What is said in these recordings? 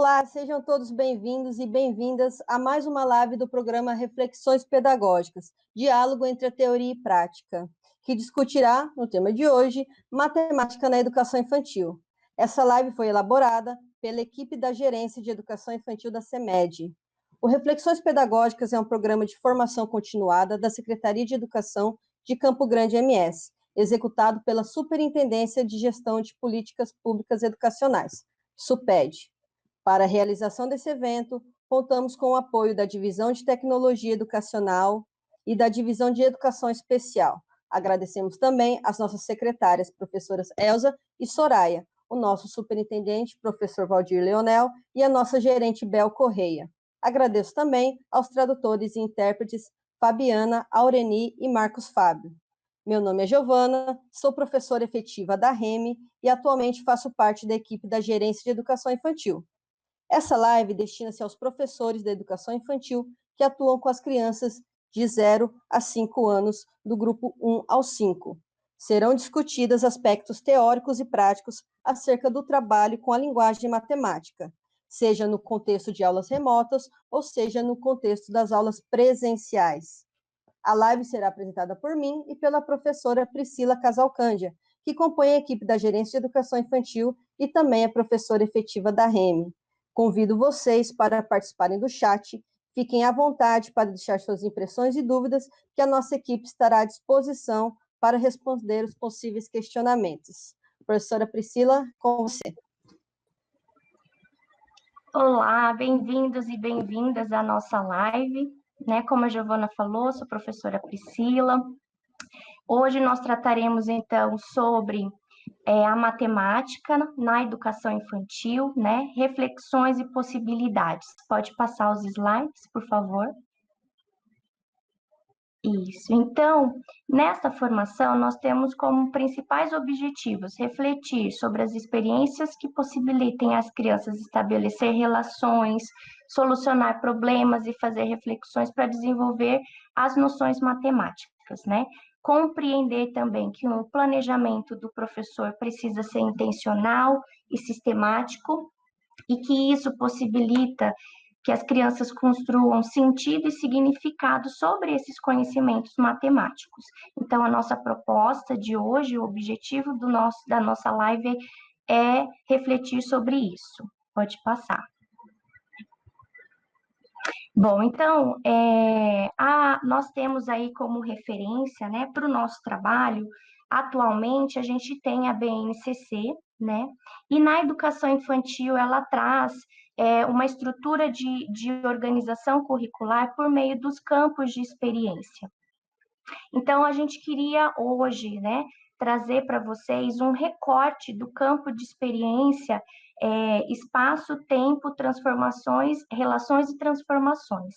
Olá, sejam todos bem-vindos e bem-vindas a mais uma live do programa Reflexões Pedagógicas, diálogo entre a teoria e prática, que discutirá, no tema de hoje, matemática na educação infantil. Essa live foi elaborada pela equipe da Gerência de Educação Infantil da CEMED. O Reflexões Pedagógicas é um programa de formação continuada da Secretaria de Educação de Campo Grande MS, executado pela Superintendência de Gestão de Políticas Públicas Educacionais, SUPED. Para a realização desse evento, contamos com o apoio da Divisão de Tecnologia Educacional e da Divisão de Educação Especial. Agradecemos também às nossas secretárias, professoras Elza e Soraya, o nosso superintendente, professor Valdir Leonel, e a nossa gerente Bel Correia. Agradeço também aos tradutores e intérpretes Fabiana, Aureni e Marcos Fábio. Meu nome é Giovana, sou professora efetiva da REME e atualmente faço parte da equipe da Gerência de Educação Infantil. Essa live destina-se aos professores da educação infantil que atuam com as crianças de 0 a 5 anos, do grupo 1 ao 5. Serão discutidos aspectos teóricos e práticos acerca do trabalho com a linguagem matemática, seja no contexto de aulas remotas ou seja no contexto das aulas presenciais. A live será apresentada por mim e pela professora Priscila Casalcândia, que compõe a equipe da Gerência de Educação Infantil e também é professora efetiva da REME. Convido vocês para participarem do chat. Fiquem à vontade para deixar suas impressões e dúvidas, que a nossa equipe estará à disposição para responder os possíveis questionamentos. Professora Priscila, com você. Olá, bem-vindos e bem-vindas à nossa live. Como a Giovana falou, sou a professora Priscila. Hoje nós trataremos, então, sobre a matemática na educação infantil, reflexões e possibilidades. Pode passar os slides, por favor? Isso. Então, nesta formação, nós temos como principais objetivos refletir sobre as experiências que possibilitem às crianças estabelecer relações, solucionar problemas e fazer reflexões para desenvolver as noções matemáticas, Compreender também que o planejamento do professor precisa ser intencional e sistemático e que isso possibilita que as crianças construam sentido e significado sobre esses conhecimentos matemáticos. Então, a nossa proposta de hoje, o objetivo da nossa live é refletir sobre isso. Pode passar. Bom, então, nós temos aí como referência, para o nosso trabalho, atualmente a gente tem a BNCC, e na educação infantil ela traz uma estrutura de organização curricular por meio dos campos de experiência. Então, a gente queria hoje, trazer para vocês um recorte do campo de experiência, espaço, tempo, transformações, relações e transformações.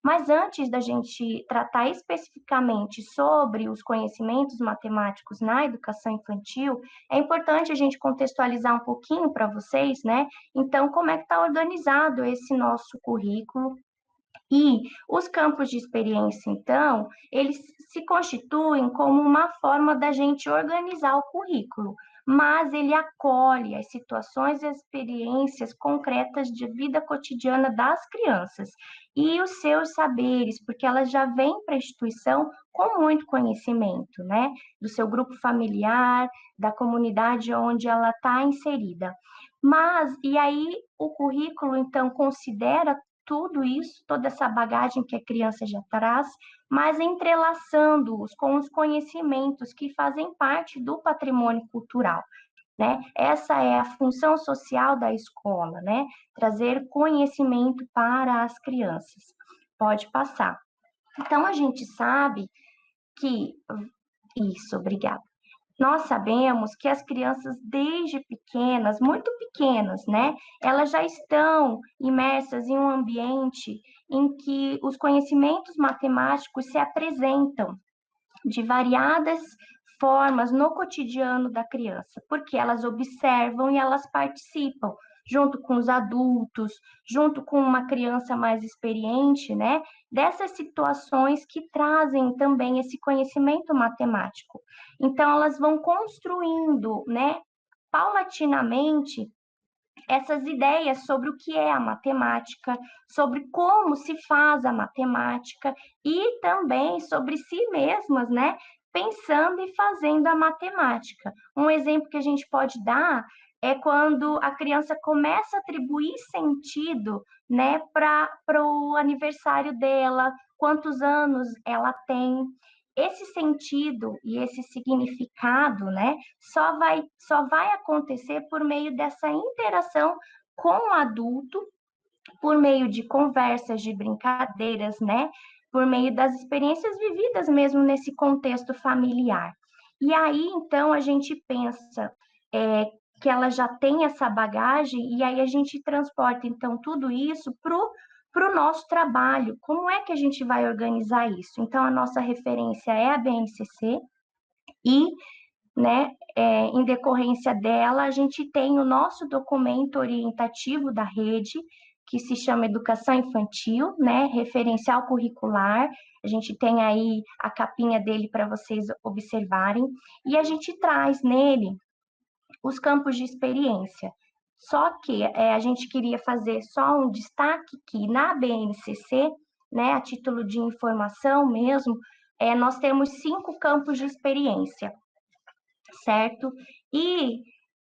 Mas antes da gente tratar especificamente sobre os conhecimentos matemáticos na educação infantil, é importante a gente contextualizar um pouquinho para vocês, Então, como é que está organizado esse nosso currículo? E os campos de experiência, então, eles se constituem como uma forma da gente organizar o currículo, mas ele acolhe as situações e as experiências concretas de vida cotidiana das crianças e os seus saberes, porque elas já vêm para a instituição com muito conhecimento, do seu grupo familiar, da comunidade onde ela está inserida. E aí o currículo, então, considera tudo isso, toda essa bagagem que a criança já traz, mas entrelaçando-os com os conhecimentos que fazem parte do patrimônio cultural, Essa é a função social da escola, Trazer conhecimento para as crianças. Pode passar. Então, a gente sabe que... Isso, obrigada. Nós sabemos que as crianças, desde pequenas, muito pequenas, elas já estão imersas em um ambiente em que os conhecimentos matemáticos se apresentam de variadas formas no cotidiano da criança, porque elas observam e elas participam, junto com os adultos, junto com uma criança mais experiente, dessas situações que trazem também esse conhecimento matemático. Então, elas vão construindo, paulatinamente, essas ideias sobre o que é a matemática, sobre como se faz a matemática e também sobre si mesmas, né? Pensando e fazendo a matemática. Um exemplo que a gente pode dar é quando a criança começa a atribuir sentido, né, para o aniversário dela, quantos anos ela tem. Esse sentido e esse significado, né, só vai acontecer por meio dessa interação com o adulto, por meio de conversas, de brincadeiras, né? Por meio das experiências vividas mesmo nesse contexto familiar. E aí, então, a gente pensa que ela já tem essa bagagem, e aí a gente transporta, então, tudo isso para o nosso trabalho. Como é que a gente vai organizar isso? Então, a nossa referência é a BNCC, e né? Em decorrência dela, a gente tem o nosso documento orientativo da rede, que se chama Educação Infantil, né? Referencial curricular. A gente tem aí a capinha dele para vocês observarem, e a gente traz nele os campos de experiência. Só que a gente queria fazer só um destaque que na BNCC, né, a título de informação mesmo, nós temos 5 campos de experiência, certo? E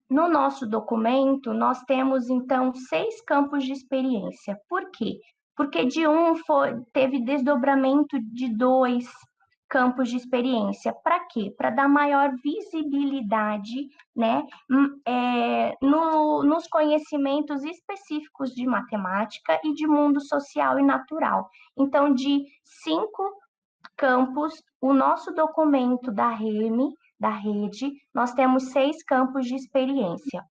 no nosso documento, nós temos, então, 6 campos de experiência. Por quê? Porque de um teve desdobramento de 2 campos de experiência. Para quê? Para dar maior visibilidade, né, nos conhecimentos específicos de matemática e de mundo social e natural. Então, de 5 campos, o nosso documento da rede, nós temos 6 campos de experiência.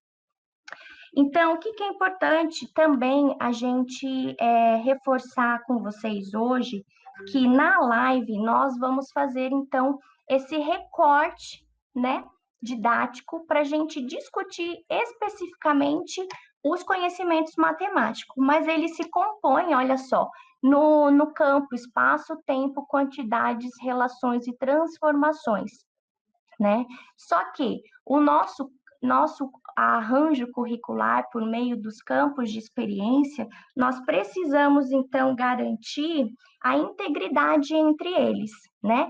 Então, o que é importante também a gente reforçar com vocês hoje, que na live nós vamos fazer, então, esse recorte, né, didático para a gente discutir especificamente os conhecimentos matemáticos, mas ele se compõe, olha só, no campo espaço, tempo, quantidades, relações e transformações, né? Só que o nosso arranjo curricular, por meio dos campos de experiência, nós precisamos, então, garantir a integridade entre eles, né?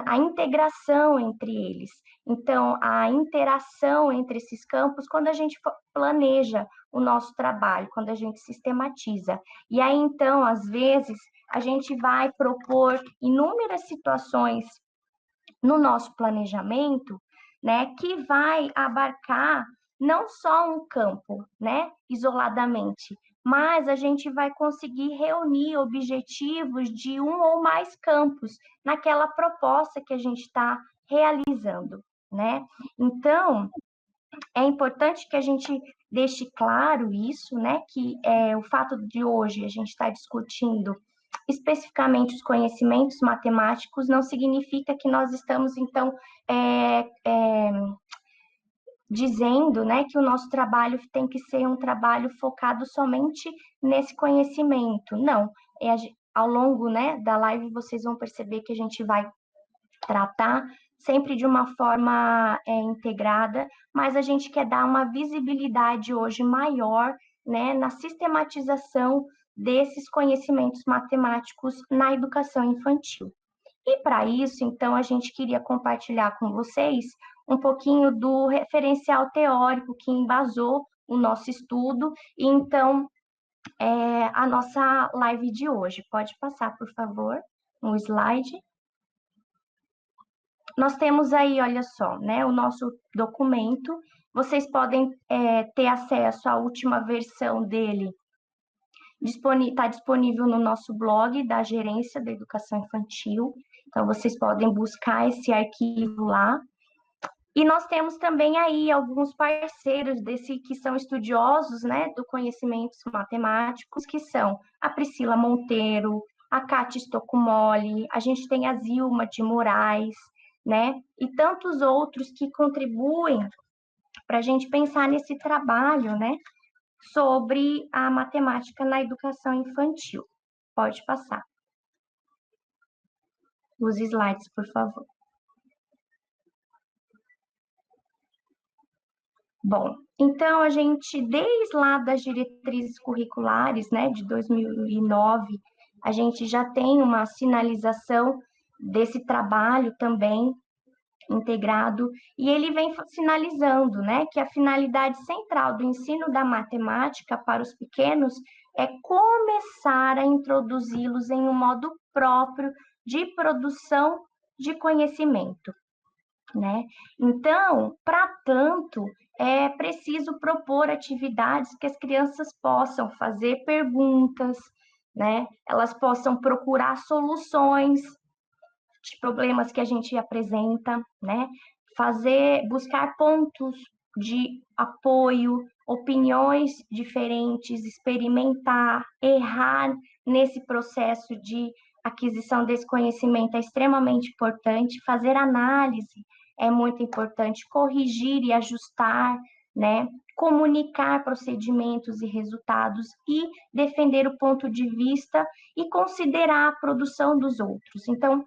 A integração entre eles. Então, a interação entre esses campos, quando a gente planeja o nosso trabalho, quando a gente sistematiza. E aí, então, às vezes, a gente vai propor inúmeras situações no nosso planejamento, né, que vai abarcar não só um campo, né, isoladamente, mas a gente vai conseguir reunir objetivos de um ou mais campos naquela proposta que a gente está realizando, né? Então, é importante que a gente deixe claro isso, né, que o fato de hoje a gente estar discutindo especificamente os conhecimentos matemáticos não significa que nós estamos, então, dizendo, né, que o nosso trabalho tem que ser um trabalho focado somente nesse conhecimento. Não, ao longo, né, da live vocês vão perceber que a gente vai tratar sempre de uma forma integrada, mas a gente quer dar uma visibilidade hoje maior, né, na sistematização desses conhecimentos matemáticos na educação infantil. E para isso, então, a gente queria compartilhar com vocês um pouquinho do referencial teórico que embasou o nosso estudo, e então, a nossa live de hoje. Pode passar, por favor, um slide. Nós temos aí, olha só, né, o nosso documento. Vocês podem ter acesso à última versão dele. Está disponível no nosso blog da Gerência da Educação Infantil. Então, vocês podem buscar esse arquivo lá. E nós temos também aí alguns parceiros que são estudiosos, né, do conhecimentos matemáticos, que são a Priscila Monteiro, a Cátia Stoccomoli, a gente tem a Zilma de Moraes, né, e tantos outros que contribuem para a gente pensar nesse trabalho, né, sobre a matemática na educação infantil. Pode passar. Os slides, por favor. Bom, então a gente, desde lá das diretrizes curriculares, né, de 2009, a gente já tem uma sinalização desse trabalho também integrado, e ele vem sinalizando, né, que a finalidade central do ensino da matemática para os pequenos é começar a introduzi-los em um modo próprio de produção de conhecimento, né? Então, para tanto, é preciso propor atividades que as crianças possam fazer perguntas, né? Elas possam procurar soluções de problemas que a gente apresenta, né? Buscar pontos de apoio, opiniões diferentes, experimentar, errar nesse processo de aquisição desse conhecimento é extremamente importante, fazer análise é muito importante, corrigir e ajustar, né? Comunicar procedimentos e resultados e defender o ponto de vista e considerar a produção dos outros. Então,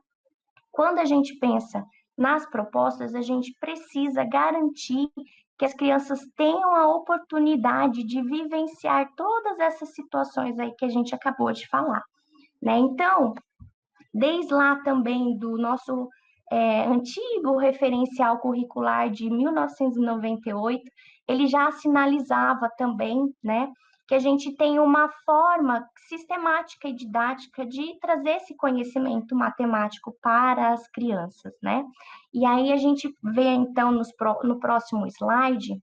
quando a gente pensa nas propostas, a gente precisa garantir que as crianças tenham a oportunidade de vivenciar todas essas situações aí que a gente acabou de falar, né? Então, desde lá também do nosso antigo referencial curricular de 1998, ele já sinalizava também, né, que a gente tem uma forma sistemática e didática de trazer esse conhecimento matemático para as crianças, né? E aí a gente vê, então, no próximo slide,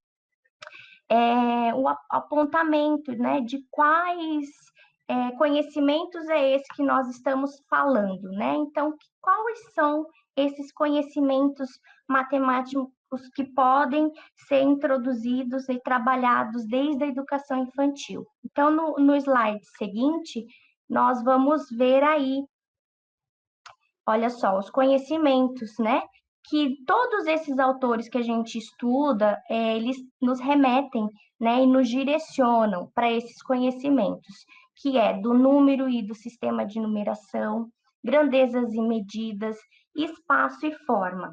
o apontamento, né, de quais conhecimentos é esse que nós estamos falando, né? Então, quais são esses conhecimentos matemáticos que podem ser introduzidos e trabalhados desde a educação infantil? Então, no slide seguinte, nós vamos ver aí, olha só, os conhecimentos, né? Que todos esses autores que a gente estuda, eles nos remetem, né, e nos direcionam para esses conhecimentos, que é do número e do sistema de numeração, grandezas e medidas, espaço e forma.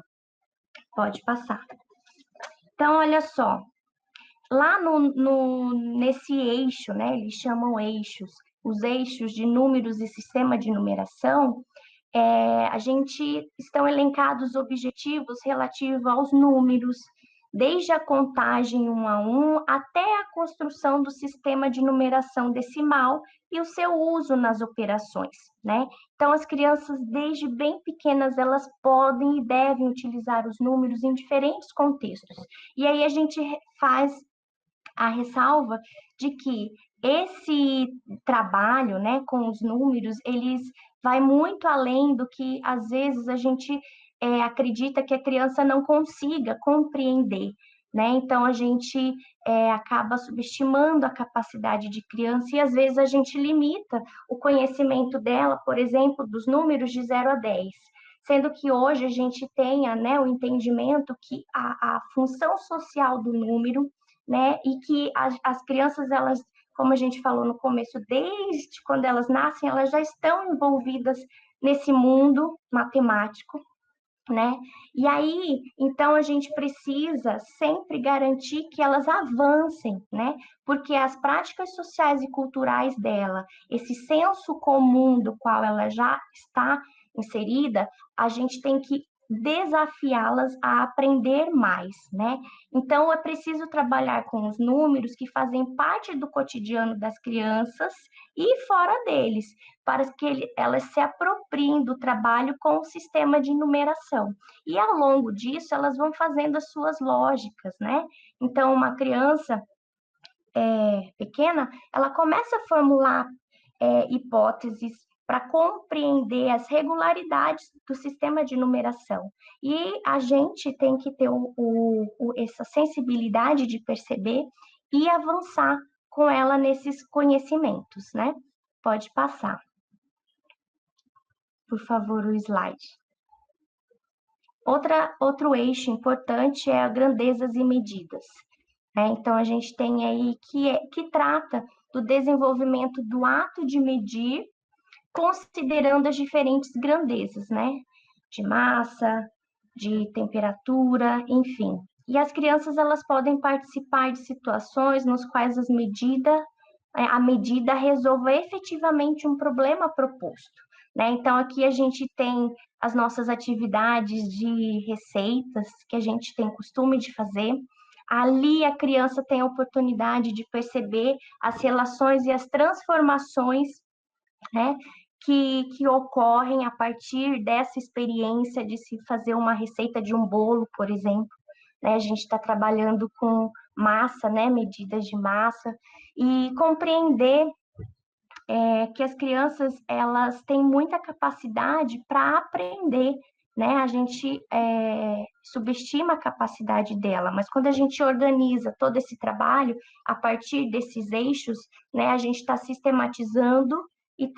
Pode passar. Então, olha só, lá nesse eixo, né, eles chamam eixos, os eixos de números e sistema de numeração, a gente estão elencados objetivos relativos aos números, desde a contagem 1 a 1 até a construção do sistema de numeração decimal e o seu uso nas operações, né? Então, as crianças, desde bem pequenas, elas podem e devem utilizar os números em diferentes contextos. E aí a gente faz a ressalva de que esse trabalho, né, com os números, eles vai muito além do que às vezes a gente acredita que a criança não consiga compreender, né? Então a gente acaba subestimando a capacidade de criança e às vezes a gente limita o conhecimento dela, por exemplo, dos números de 0 a 10. Sendo que hoje a gente tenha, né, o entendimento que a função social do número, né, e que as crianças, elas, como a gente falou no começo, desde quando elas nascem, elas já estão envolvidas nesse mundo matemático, né? E aí, então, a gente precisa sempre garantir que elas avancem, né? Porque as práticas sociais e culturais dela, esse senso comum do qual ela já está inserida, a gente tem que desafiá-las a aprender mais, né? Então, é preciso trabalhar com os números que fazem parte do cotidiano das crianças e fora deles, para que elas se apropriem do trabalho com o sistema de numeração. E ao longo disso, elas vão fazendo as suas lógicas, né? Então, uma criança pequena, ela começa a formular hipóteses para compreender as regularidades do sistema de numeração. E a gente tem que ter essa sensibilidade de perceber e avançar com ela nesses conhecimentos, né? Pode passar. Por favor, o slide. Outro eixo importante é a grandezas e medidas, né? Então, a gente tem aí que trata do desenvolvimento do ato de medir, considerando as diferentes grandezas, né? De massa, de temperatura, enfim. E as crianças, elas podem participar de situações nos quais a medida resolva efetivamente um problema proposto, né? Então, aqui a gente tem as nossas atividades de receitas que a gente tem costume de fazer. Ali a criança tem a oportunidade de perceber as relações e as transformações, né, que ocorrem a partir dessa experiência de se fazer uma receita de um bolo, por exemplo. Né? A gente está trabalhando com massa, né, medidas de massa, e compreender que as crianças, elas têm muita capacidade para aprender, né? A gente subestima a capacidade dela, mas quando a gente organiza todo esse trabalho a partir desses eixos, né, a gente está sistematizando e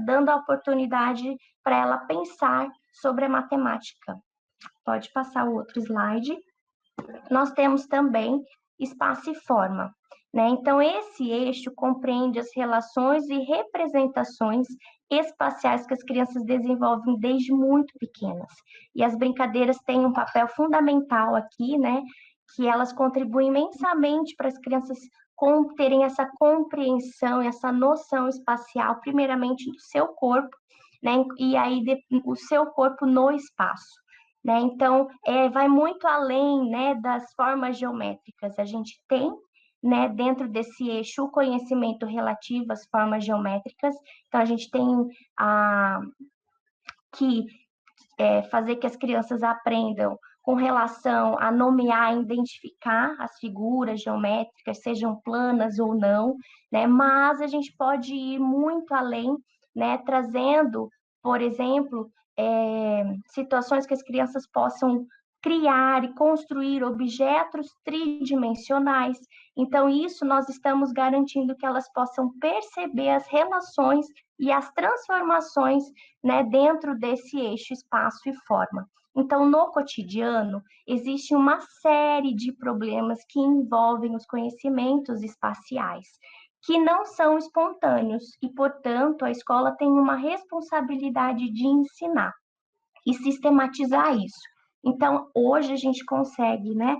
dando a oportunidade para ela pensar sobre a matemática. Pode passar o outro slide. Nós temos também espaço e forma, né? Então, esse eixo compreende as relações e representações espaciais que as crianças desenvolvem desde muito pequenas. E as brincadeiras têm um papel fundamental aqui, né? Que elas contribuem imensamente para as crianças terem essa compreensão, essa noção espacial, primeiramente do seu corpo, né? E aí o seu corpo no espaço. Né? Então, vai muito além, né, das formas geométricas. A gente tem, né, dentro desse eixo o conhecimento relativo às formas geométricas. Então, a gente tem que fazer que as crianças aprendam com relação a nomear, identificar as figuras geométricas, sejam planas ou não, né? Mas a gente pode ir muito além, né, trazendo, por exemplo, situações que as crianças possam criar e construir objetos tridimensionais. Então, isso nós estamos garantindo que elas possam perceber as relações e as transformações, né, dentro desse eixo espaço e forma. Então, no cotidiano, existe uma série de problemas que envolvem os conhecimentos espaciais, que não são espontâneos e, portanto, a escola tem uma responsabilidade de ensinar e sistematizar isso. Então, hoje a gente consegue, né,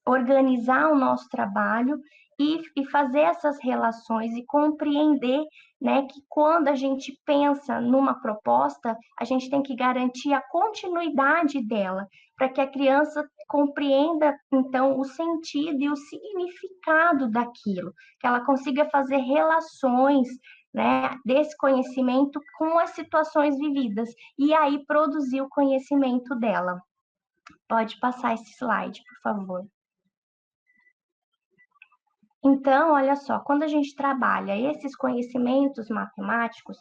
organizar o nosso trabalho e fazer essas relações e compreender, né, que quando a gente pensa numa proposta, a gente tem que garantir a continuidade dela, para que a criança compreenda, então, o sentido e o significado daquilo, que ela consiga fazer relações, né, desse conhecimento com as situações vividas, e aí produzir o conhecimento dela. Pode passar esse slide, por favor. Então, olha só, quando a gente trabalha esses conhecimentos matemáticos,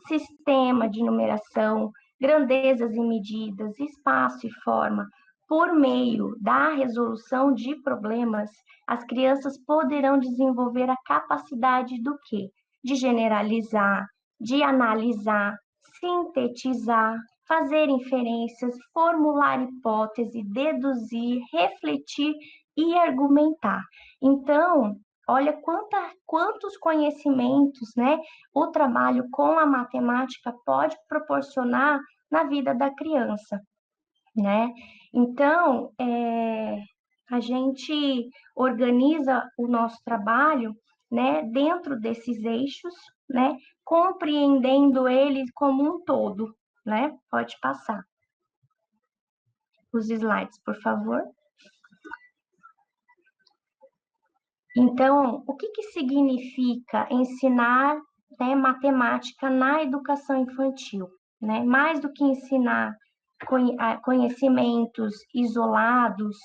sistema de numeração, grandezas e medidas, espaço e forma, por meio da resolução de problemas, as crianças poderão desenvolver a capacidade do quê? De generalizar, de analisar, sintetizar, fazer inferências, formular hipótese, deduzir, refletir e argumentar. Então, olha quantos conhecimentos, né, o trabalho com a matemática pode proporcionar na vida da criança, né? Então, a gente organiza o nosso trabalho, né, dentro desses eixos, né, compreendendo eles como um todo, né? Pode passar os slides, por favor. Então, o que significa ensinar, né, matemática na educação infantil? Né? Mais do que ensinar conhecimentos isolados,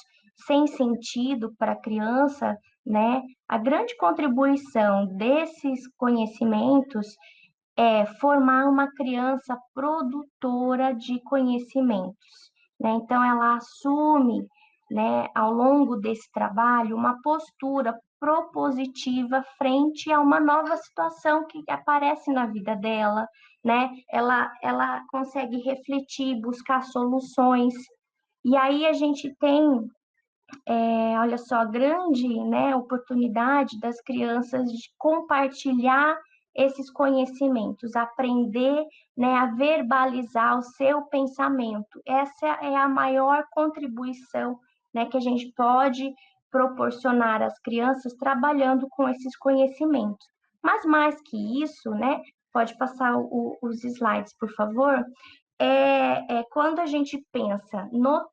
sem sentido para a criança, né? A grande contribuição desses conhecimentos é formar uma criança produtora de conhecimentos. Né? Então, ela assume, né, ao longo desse trabalho, uma postura propositiva frente a uma nova situação que aparece na vida dela, né? Ela consegue refletir, buscar soluções. E aí a gente tem, olha só, a grande, né, oportunidade das crianças de compartilhar esses conhecimentos, aprender, né, a verbalizar o seu pensamento. Essa é a maior contribuição, né, que a gente pode proporcionar às crianças trabalhando com esses conhecimentos. Mas mais que isso, né, pode passar os slides, por favor, quando a gente pensa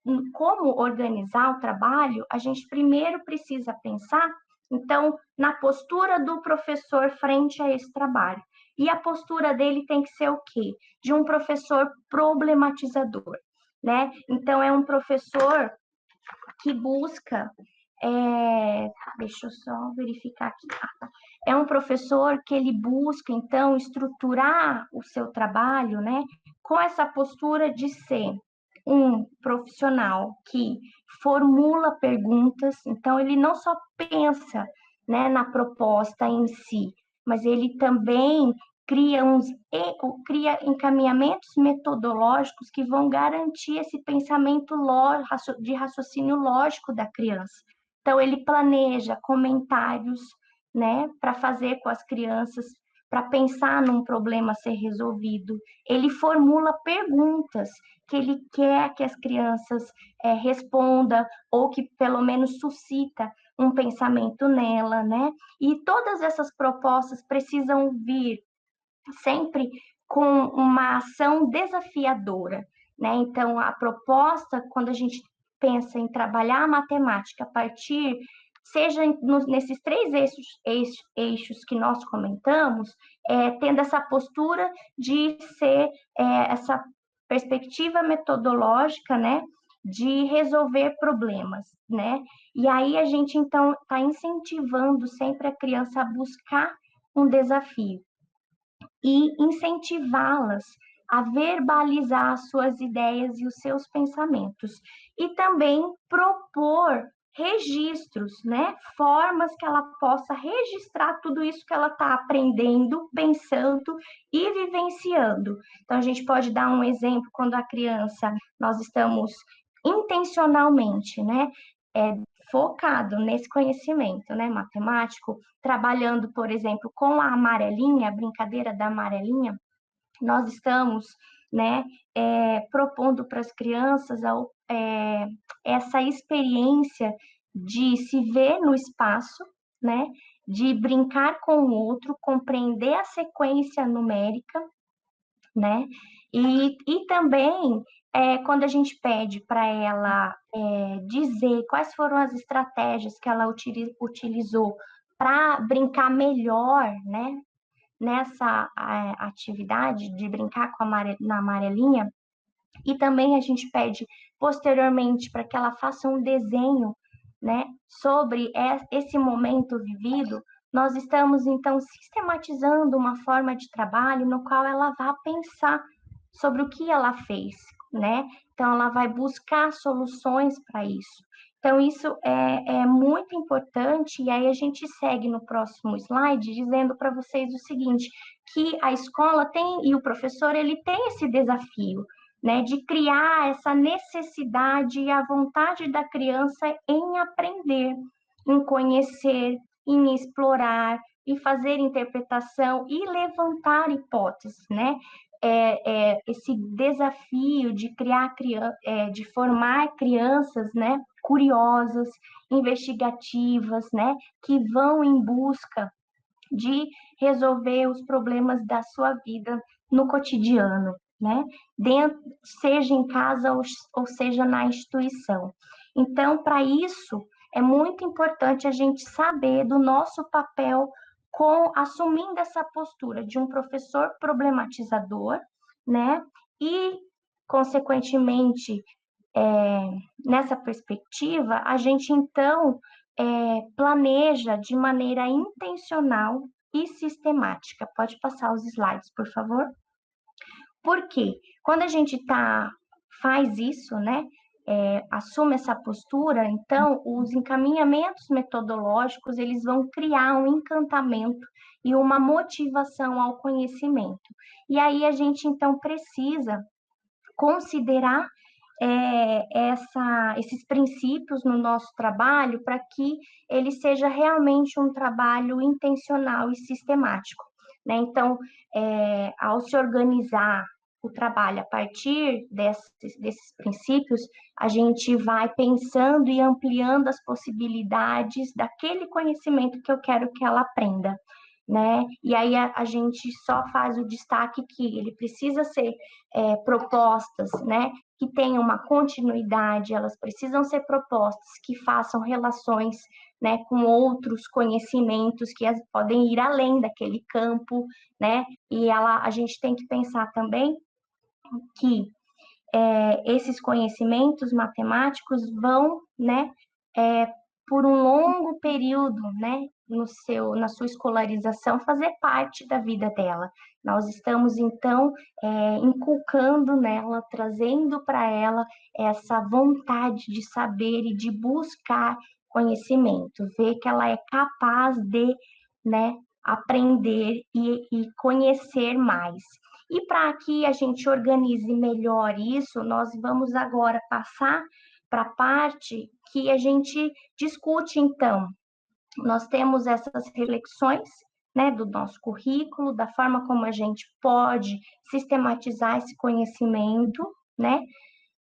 em como organizar o trabalho, a gente primeiro precisa pensar, então, na postura do professor frente a esse trabalho. E a postura dele tem que ser o quê? De um professor problematizador, né? Então, é um professor que busca, deixa eu só verificar aqui, é um professor que ele busca, então, estruturar o seu trabalho, né, com essa postura de ser um profissional que formula perguntas, então ele não só pensa, né, na proposta em si, mas ele também cria encaminhamentos metodológicos que vão garantir esse pensamento de raciocínio lógico da criança. Então, ele planeja comentários, né, para fazer com as crianças, para pensar num problema a ser resolvido. Ele formula perguntas que ele quer que as crianças respondam, ou que pelo menos suscita um pensamento nela, né? E todas essas propostas precisam vir sempre com uma ação desafiadora, né? Então, a proposta, quando a gente pensa em trabalhar a matemática a partir, seja nesses três eixos que nós comentamos, tendo essa postura de ser essa perspectiva metodológica, né? De resolver problemas, né? E aí a gente, então, está incentivando sempre a criança a buscar um desafio e incentivá-las a verbalizar as suas ideias e os seus pensamentos. E também propor registros, né? Formas que ela possa registrar tudo isso que ela está aprendendo, pensando e vivenciando. Então, a gente pode dar um exemplo quando a criança, nós estamos intencionalmente, né? Focado nesse conhecimento, né, matemático, trabalhando, por exemplo, com a amarelinha, a brincadeira da amarelinha, nós estamos, né, propondo para as crianças essa experiência de se ver no espaço, né, de brincar com o outro, compreender a sequência numérica, né, e também quando a gente pede para ela dizer quais foram as estratégias que ela utilizou para brincar melhor, né, nessa atividade de brincar na amarelinha, e também a gente pede posteriormente para que ela faça um desenho, né, sobre esse momento vivido. Nós estamos, então, sistematizando uma forma de trabalho no qual ela vai pensar sobre o que ela fez, né? Então, ela vai buscar soluções para isso. Então, isso é muito importante, e aí a gente segue no próximo slide dizendo para vocês o seguinte, que a escola tem, e o professor, ele tem esse desafio, né, de criar essa necessidade e a vontade da criança em aprender, em conhecer, em explorar, em fazer interpretação e levantar hipóteses, né? Esse desafio de de formar crianças, né, curiosas, investigativas, né, que vão em busca de resolver os problemas da sua vida no cotidiano, né? Seja em casa ou seja na instituição. Então, para isso, é muito importante a gente saber do nosso papel assumindo essa postura de um professor problematizador, né? E, consequentemente, nessa perspectiva, a gente, então, planeja de maneira intencional e sistemática. Pode passar os slides, por favor? Porque quando a gente faz isso, né, assume essa postura, então os encaminhamentos metodológicos eles vão criar um encantamento e uma motivação ao conhecimento. E aí a gente então precisa considerar esses princípios no nosso trabalho para que ele seja realmente um trabalho intencional e sistemático, né? Então, ao se organizar o trabalho a partir desses princípios, a gente vai pensando e ampliando as possibilidades daquele conhecimento que eu quero que ela aprenda, né? E aí a gente só faz o destaque que ele precisa ser propostas, né? Que tenham uma continuidade, elas precisam ser propostas que façam relações, né, com outros conhecimentos que podem ir além daquele campo, né? E a gente tem que pensar também que esses conhecimentos matemáticos vão, né, por um longo período, né, na sua escolarização, fazer parte da vida dela. Nós estamos, então, inculcando nela, trazendo para ela essa vontade de saber e de buscar conhecimento, ver que ela é capaz de, né, aprender e conhecer mais. E para que a gente organize melhor isso, nós vamos agora passar para a parte que a gente discute, então. Nós temos essas reflexões, né, do nosso currículo, da forma como a gente pode sistematizar esse conhecimento, né?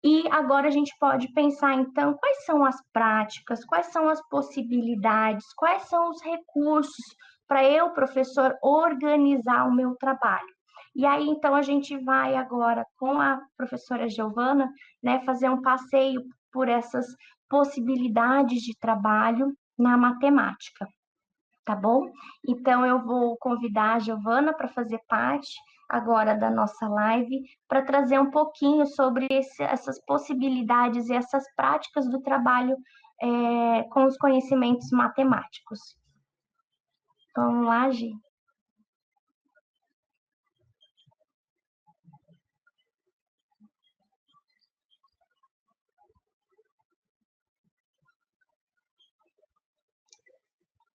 E agora a gente pode pensar, então, quais são as práticas, quais são as possibilidades, quais são os recursos para eu, professor, organizar o meu trabalho. E aí, então, a gente vai agora, com a professora Giovana, né, fazer um passeio por essas possibilidades de trabalho na matemática, tá bom? Então, eu vou convidar a Giovana para fazer parte agora da nossa live, para trazer um pouquinho sobre essas possibilidades e essas práticas do trabalho com os conhecimentos matemáticos. Vamos lá, Gi?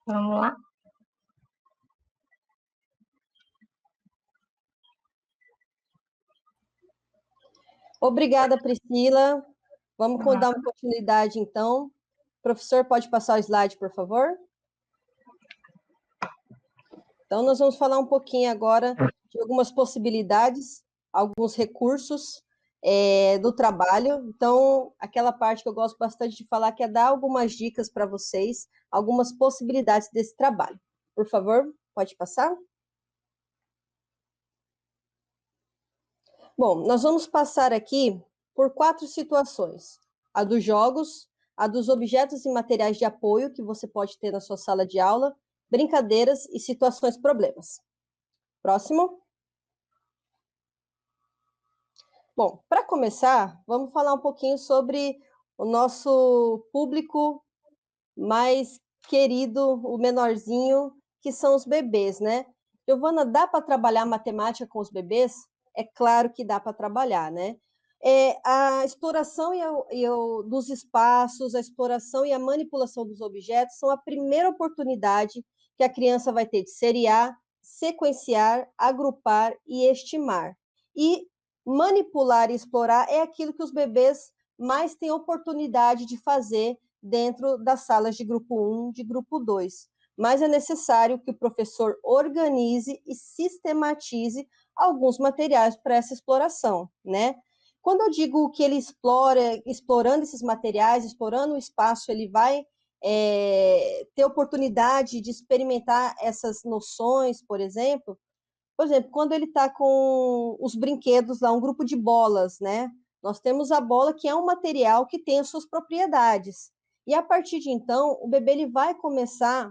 Vamos lá? Obrigada, Priscila. Vamos dar uma continuidade, então. Professor, pode passar o slide, por favor? Então, nós vamos falar um pouquinho agora de algumas possibilidades, alguns recursos do trabalho. Então, aquela parte que eu gosto bastante de falar, que é dar algumas dicas para vocês, algumas possibilidades desse trabalho. Por favor, pode passar? Bom, nós vamos passar aqui por 4 situações. A dos jogos, a dos objetos e materiais de apoio que você pode ter na sua sala de aula, brincadeiras e situações problemas. Próximo. Bom, para começar, vamos falar um pouquinho sobre o nosso público mais querido, o menorzinho, que são os bebês, né? Giovana, dá para trabalhar matemática com os bebês? É claro que dá para trabalhar, né? A exploração dos espaços, a exploração e a manipulação dos objetos são a primeira oportunidade que a criança vai ter de seriar, sequenciar, agrupar e estimar. E manipular e explorar é aquilo que os bebês mais têm oportunidade de fazer dentro das salas de grupo 1, de grupo 2. Mas é necessário que o professor organize e sistematize alguns materiais para essa exploração, né? Quando eu digo que ele explorando esses materiais, explorando o espaço, ele vai ter oportunidade de experimentar essas noções, por exemplo, quando ele está com os brinquedos lá, um grupo de bolas, né? Nós temos a bola, que é um material que tem as suas propriedades. E a partir de então, o bebê ele vai começar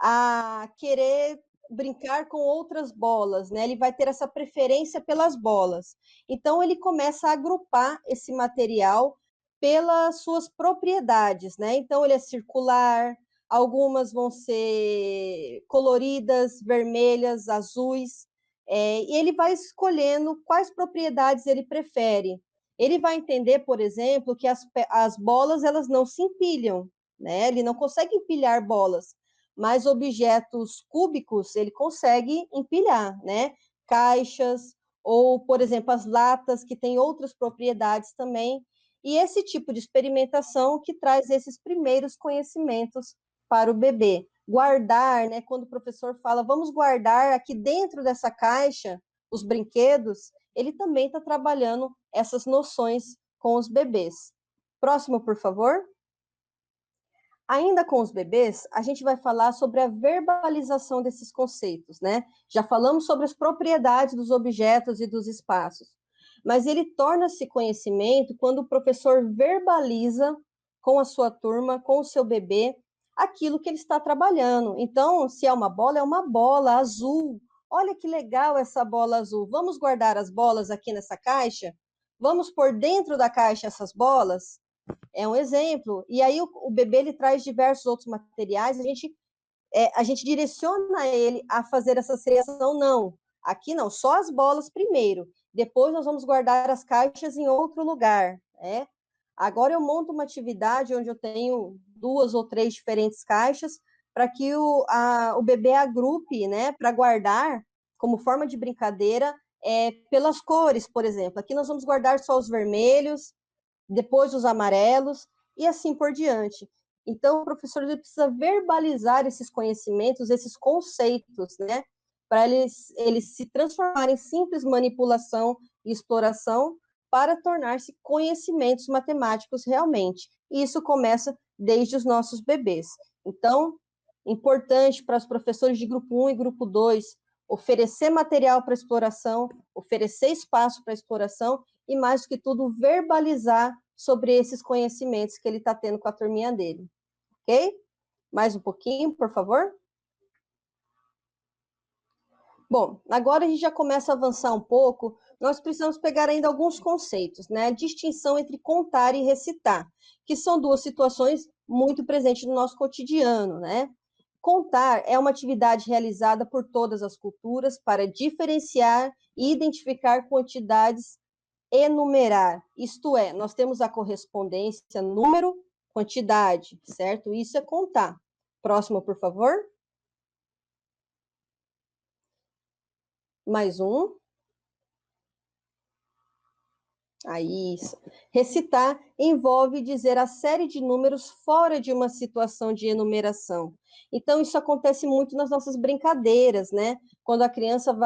a querer brincar com outras bolas, né? Ele vai ter essa preferência pelas bolas. Então, ele começa a agrupar esse material pelas suas propriedades, né? Então, ele é circular, algumas vão ser coloridas, vermelhas, azuis, e ele vai escolhendo quais propriedades ele prefere. Ele vai entender, por exemplo, que as bolas elas não se empilham, né? Ele não consegue empilhar bolas, mas objetos cúbicos ele consegue empilhar, né? Caixas, ou, por exemplo, as latas, que têm outras propriedades também. E esse tipo de experimentação que traz esses primeiros conhecimentos para o bebê. Guardar, né? Quando o professor fala, vamos guardar aqui dentro dessa caixa os brinquedos, ele também está trabalhando essas noções com os bebês. Próximo, por favor. Ainda com os bebês, a gente vai falar sobre a verbalização desses conceitos, né? Já falamos sobre as propriedades dos objetos e dos espaços, mas ele torna-se conhecimento quando o professor verbaliza com a sua turma, com o seu bebê, aquilo que ele está trabalhando. Então, se é uma bola azul. Olha que legal essa bola azul. Vamos guardar as bolas aqui nessa caixa? Vamos pôr dentro da caixa essas bolas? É um exemplo. E aí o bebê ele traz diversos outros materiais, a gente direciona ele a fazer essa seleção, não. Aqui não, só as bolas primeiro. Depois nós vamos guardar as caixas em outro lugar. Né? Agora eu monto uma atividade onde eu tenho 2 ou 3 diferentes caixas para que o bebê agrupe, né, para guardar como forma de brincadeira pelas cores, por exemplo. Aqui nós vamos guardar só os vermelhos, depois os amarelos e assim por diante. Então, o professor ele precisa verbalizar esses conhecimentos, esses conceitos, né? Para eles se transformarem em simples manipulação e exploração para tornar-se conhecimentos matemáticos realmente. E isso começa desde os nossos bebês. Então, importante para os professores de grupo 1 e grupo 2 oferecer material para exploração, oferecer espaço para exploração e, mais do que tudo, verbalizar sobre esses conhecimentos que ele está tendo com a turminha dele. Ok? Mais um pouquinho, por favor. Bom, agora a gente já começa a avançar um pouco. Nós precisamos pegar ainda alguns conceitos, né? A distinção entre contar e recitar, que são 2 situações muito presentes no nosso cotidiano, né? Contar é uma atividade realizada por todas as culturas para diferenciar e identificar quantidades, enumerar. Isto é, nós temos a correspondência número, quantidade, certo? Isso é contar. Próximo, por favor. Mais um. Aí, isso. Recitar envolve dizer a série de números fora de uma situação de enumeração. Então, isso acontece muito nas nossas brincadeiras, né? Quando a criança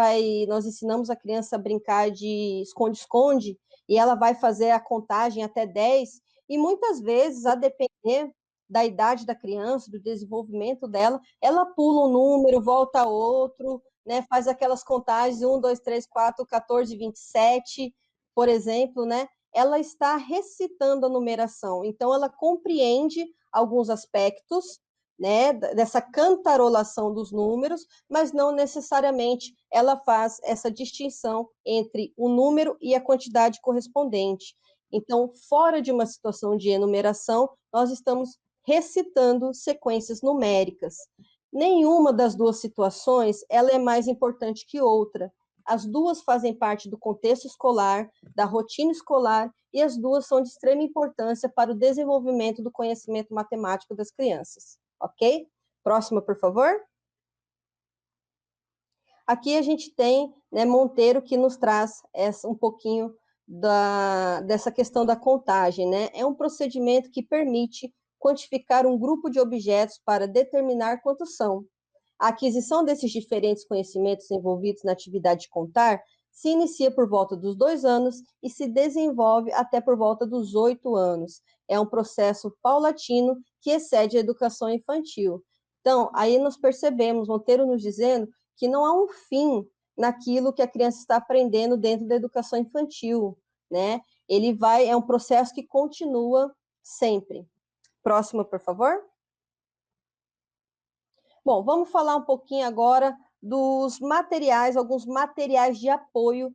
nós ensinamos a criança a brincar de esconde-esconde, e ela vai fazer a contagem até 10, e muitas vezes, a depender da idade da criança, do desenvolvimento dela, ela pula um número, volta a outro, né? Faz aquelas contagens 1, 2, 3, 4, 14, 27, por exemplo, né, ela está recitando a numeração. Então, ela compreende alguns aspectos, né, dessa cantarolação dos números, mas não necessariamente ela faz essa distinção entre o número e a quantidade correspondente. Então, fora de uma situação de enumeração, nós estamos recitando sequências numéricas. Nenhuma das 2 situações ela é mais importante que outra. As 2 fazem parte do contexto escolar, da rotina escolar, e as 2 são de extrema importância para o desenvolvimento do conhecimento matemático das crianças. Ok? Próxima, por favor. Aqui a gente tem, né, Monteiro, que nos traz um pouquinho dessa questão da contagem, né? É um procedimento que permite quantificar um grupo de objetos para determinar quantos são. A aquisição desses diferentes conhecimentos envolvidos na atividade de contar se inicia por volta dos 2 anos e se desenvolve até por volta dos 8 anos. É um processo paulatino que excede a educação infantil. Então, aí nós percebemos, Monteiro nos dizendo que não há um fim naquilo que a criança está aprendendo dentro da educação infantil, né? É um processo que continua sempre. Próximo, por favor. Bom, vamos falar um pouquinho agora dos materiais, alguns materiais de apoio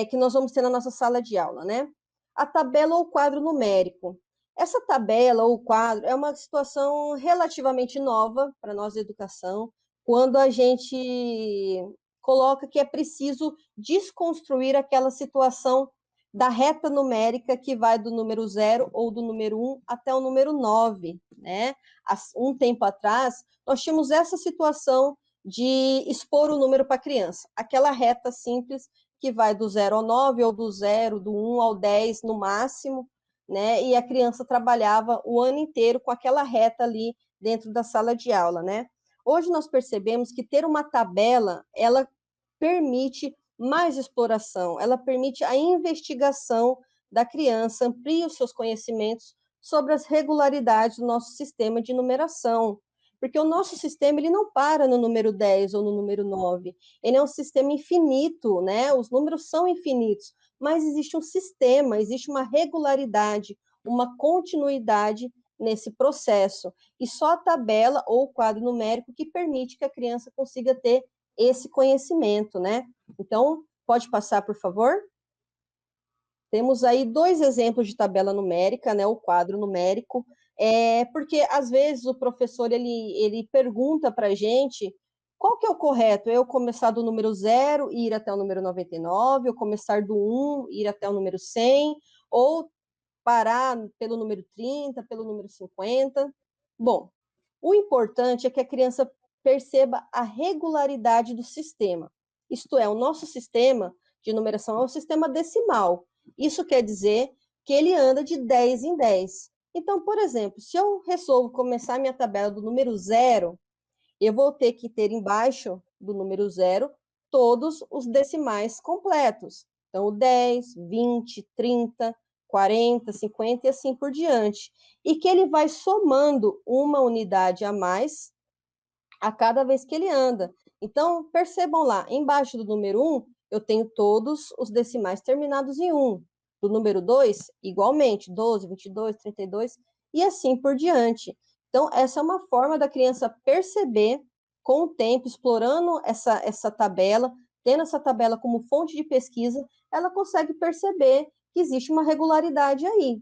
que nós vamos ter na nossa sala de aula, né? A tabela ou quadro numérico. Essa tabela ou quadro é uma situação relativamente nova para nós da educação, quando a gente coloca que é preciso desconstruir aquela situação da reta numérica que vai do número 0 ou do número 1 até o número 9, né? Um tempo atrás, nós tínhamos essa situação de expor o número para a criança, aquela reta simples que vai do 0 ao 9, ou do 0, do 1 ao 10 no máximo, né? E a criança trabalhava o ano inteiro com aquela reta ali dentro da sala de aula, né? Hoje nós percebemos que ter uma tabela, ela permite mais exploração, ela permite a investigação da criança, amplia os seus conhecimentos sobre as regularidades do nosso sistema de numeração, porque o nosso sistema ele não para no número 10 ou no número 9, ele é um sistema infinito, né? Os números são infinitos, mas existe um sistema, existe uma regularidade, uma continuidade nesse processo, e só a tabela ou o quadro numérico que permite que a criança consiga ter esse conhecimento, né? Então, pode passar, por favor? Temos aí 2 exemplos de tabela numérica, né? O quadro numérico, porque às vezes o professor ele pergunta para a gente qual que é o correto, eu começar do número 0 e ir até o número 99, ou começar do 1 e ir até o número 100, ou parar pelo número 30, pelo número 50. Bom, o importante é que a criança perceba a regularidade do sistema. Isto é, o nosso sistema de numeração é um sistema decimal. Isso quer dizer que ele anda de 10 em 10. Então, por exemplo, se eu resolvo começar minha tabela do número 0, eu vou ter que ter embaixo do número 0 todos os decimais completos. Então, o 10, 20, 30, 40, 50 e assim por diante. E que ele vai somando uma unidade a mais a cada vez que ele anda. Então, percebam lá, embaixo do número 1, eu tenho todos os decimais terminados em 1. Do número 2, igualmente, 12, 22, 32 e assim por diante. Então, essa é uma forma da criança perceber, com o tempo, explorando essa tabela, tendo essa tabela como fonte de pesquisa, ela consegue perceber que existe uma regularidade aí.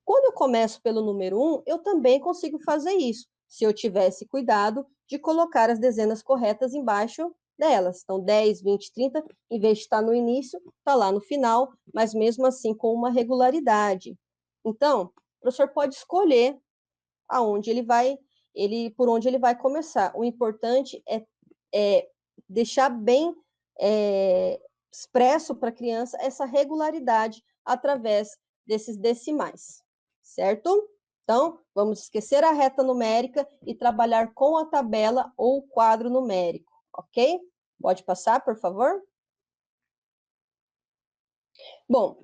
Quando eu começo pelo número 1, eu também consigo fazer isso, se eu tivesse cuidado de colocar as dezenas corretas embaixo delas. Então, 10, 20, 30, em vez de estar no início, está lá no final, mas mesmo assim com uma regularidade. Então, o professor pode escolher aonde por onde ele vai começar. O importante é deixar bem expresso para a criança essa regularidade através desses decimais, certo? Então, vamos esquecer a reta numérica e trabalhar com a tabela ou o quadro numérico, ok? Pode passar, por favor? Bom,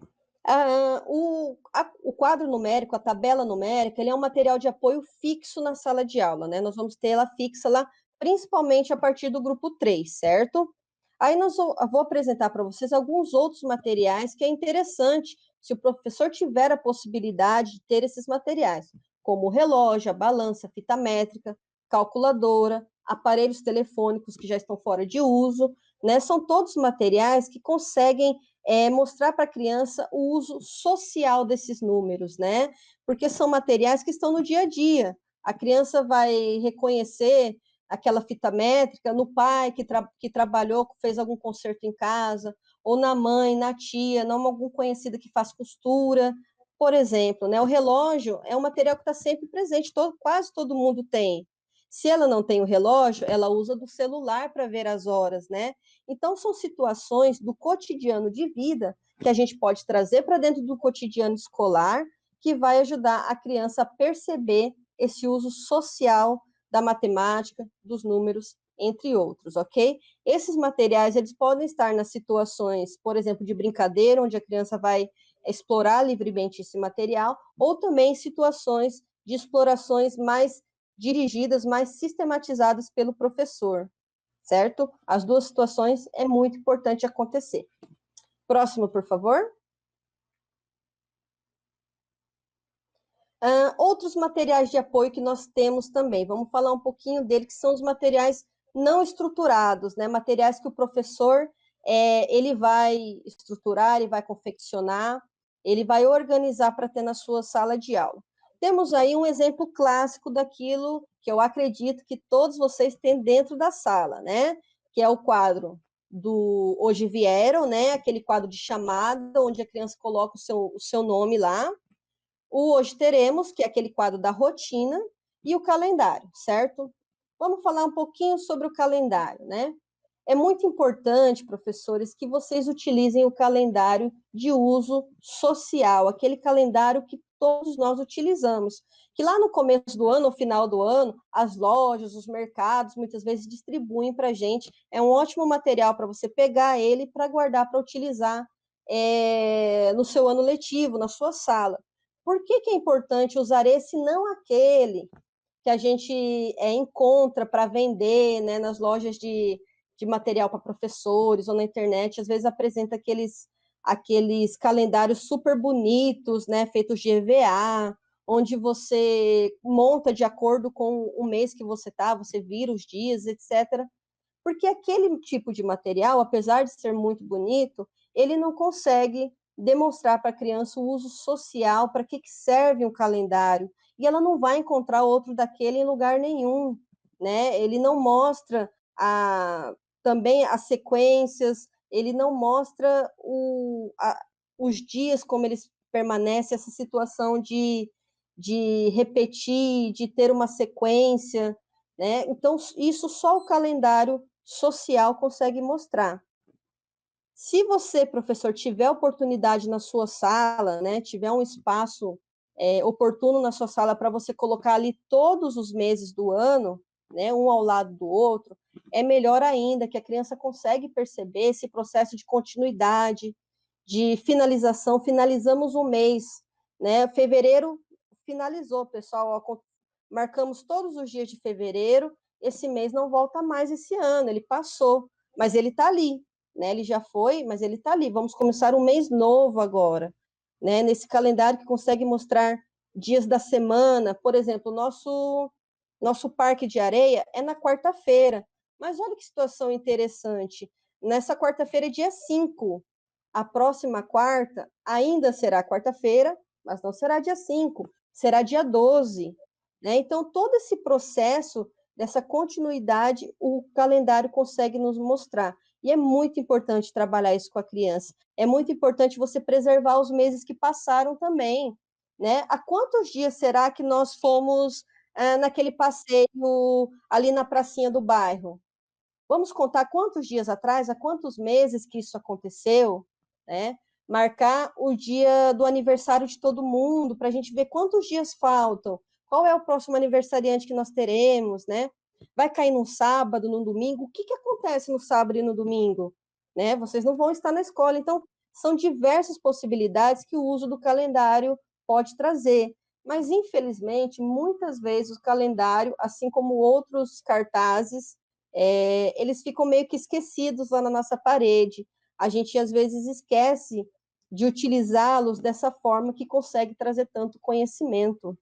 o quadro numérico, a tabela numérica, ele é um material de apoio fixo na sala de aula, né? Nós vamos ter ela fixa lá, principalmente a partir do grupo 3, certo? Aí eu vou apresentar para vocês alguns outros materiais que é interessante se o professor tiver a possibilidade de ter esses materiais, como o relógio, a balança, a fita métrica, calculadora, aparelhos telefônicos que já estão fora de uso, né? São todos materiais que conseguem mostrar para a criança o uso social desses números, né? Porque são materiais que estão no dia a dia. A criança vai reconhecer aquela fita métrica no pai que trabalhou, fez algum conserto em casa, ou na mãe, na tia, não algum conhecido que faz costura, por exemplo, né? O relógio é um material que está sempre presente, quase todo mundo tem. Se ela não tem o relógio, ela usa do celular para ver as horas, né? Então, são situações do cotidiano de vida que a gente pode trazer para dentro do cotidiano escolar, que vai ajudar a criança a perceber esse uso social da matemática, dos números, entre outros, ok? Esses materiais, eles podem estar nas situações, por exemplo, de brincadeira, onde a criança vai explorar livremente esse material, ou também em situações de explorações mais dirigidas, mais sistematizadas pelo professor, certo? As duas situações é muito importante acontecer. Próximo, por favor. Outros materiais de apoio que nós temos também, vamos falar um pouquinho dele, que são os materiais não estruturados, né? Materiais que o professor ele vai estruturar, ele vai confeccionar, ele vai organizar para ter na sua sala de aula. Temos aí um exemplo clássico daquilo que eu acredito que todos vocês têm dentro da sala, né? Que é o quadro do Hoje Vieram, né? Aquele quadro de chamada, onde a criança coloca o seu nome lá. O Hoje Teremos, que é aquele quadro da rotina, e o calendário, certo? Vamos falar um pouquinho sobre o calendário, né? É muito importante, professores, que vocês utilizem o calendário de uso social, aquele calendário que todos nós utilizamos. que lá no começo do ano, no final do ano, as lojas, os mercados, muitas vezes distribuem para a gente. É um ótimo material para você pegar ele para guardar, para utilizar no seu ano letivo, na sua sala. Por que é importante usar esse, não aquele que a gente encontra para vender, né, nas lojas de material para professores ou na internet? Às vezes apresenta aqueles calendários super bonitos, né, feitos de EVA, onde você monta de acordo com o mês que você está, você vira os dias, etc. Porque aquele tipo de material, apesar de ser muito bonito, ele não consegue demonstrar para a criança o uso social, para que serve um calendário, e ela não vai encontrar outro daquele em lugar nenhum, né? Ele não mostra também as sequências, ele não mostra os dias como eles permanecem, essa situação de repetir, de ter uma sequência, né? Então, isso só o calendário social consegue mostrar. Se você, professor, tiver oportunidade na sua sala, né, tiver um espaço oportuno na sua sala para você colocar ali todos os meses do ano, né, um ao lado do outro, é melhor ainda, que a criança consegue perceber esse processo de continuidade, de finalização. Finalizamos um mês, né? Fevereiro finalizou, pessoal. Marcamos todos os dias de fevereiro. Esse mês não volta mais esse ano, ele passou, mas ele está ali, né? Ele já foi, mas ele está ali. Vamos começar um mês novo agora, né? Nesse calendário que consegue mostrar dias da semana. Por exemplo, nosso parque de areia é na quarta-feira. Mas olha que situação interessante. Nessa quarta-feira é dia 5. A próxima quarta ainda será quarta-feira, mas não será dia 5, será dia 12. Né? Então, todo esse processo dessa continuidade, o calendário consegue nos mostrar. E é muito importante trabalhar isso com a criança. É muito importante você preservar os meses que passaram também. Né? Há quantos dias será que nós fomos naquele passeio ali na pracinha do bairro? Vamos contar quantos dias atrás, há quantos meses que isso aconteceu, né? Marcar o dia do aniversário de todo mundo, para a gente ver quantos dias faltam, qual é o próximo aniversariante que nós teremos, né? Vai cair num sábado, num domingo? O que acontece no sábado e no domingo? Né? Vocês não vão estar na escola, então são diversas possibilidades que o uso do calendário pode trazer. Mas, infelizmente, muitas vezes o calendário, assim como outros cartazes, eles ficam meio que esquecidos lá na nossa parede. A gente, às vezes, esquece de utilizá-los dessa forma que consegue trazer tanto conhecimento.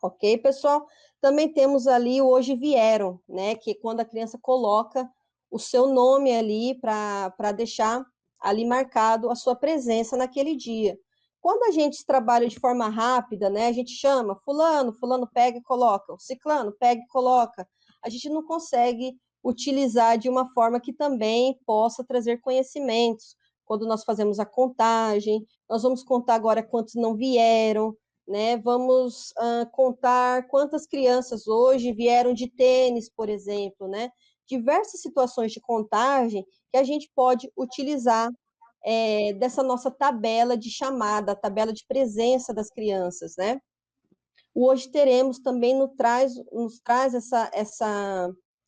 Ok, pessoal? Também temos ali o Hoje Vieram, né? Que é quando a criança coloca o seu nome ali para deixar ali marcado a sua presença naquele dia. Quando a gente trabalha de forma rápida, né? A gente chama fulano pega e coloca, o ciclano pega e coloca. A gente não consegue utilizar de uma forma que também possa trazer conhecimentos. Quando nós fazemos a contagem, nós vamos contar agora quantos não vieram, né? Vamos contar quantas crianças hoje vieram de tênis, por exemplo, né? Diversas situações de contagem que a gente pode utilizar dessa nossa tabela de chamada, tabela de presença das crianças, né? O Hoje Teremos também nos traz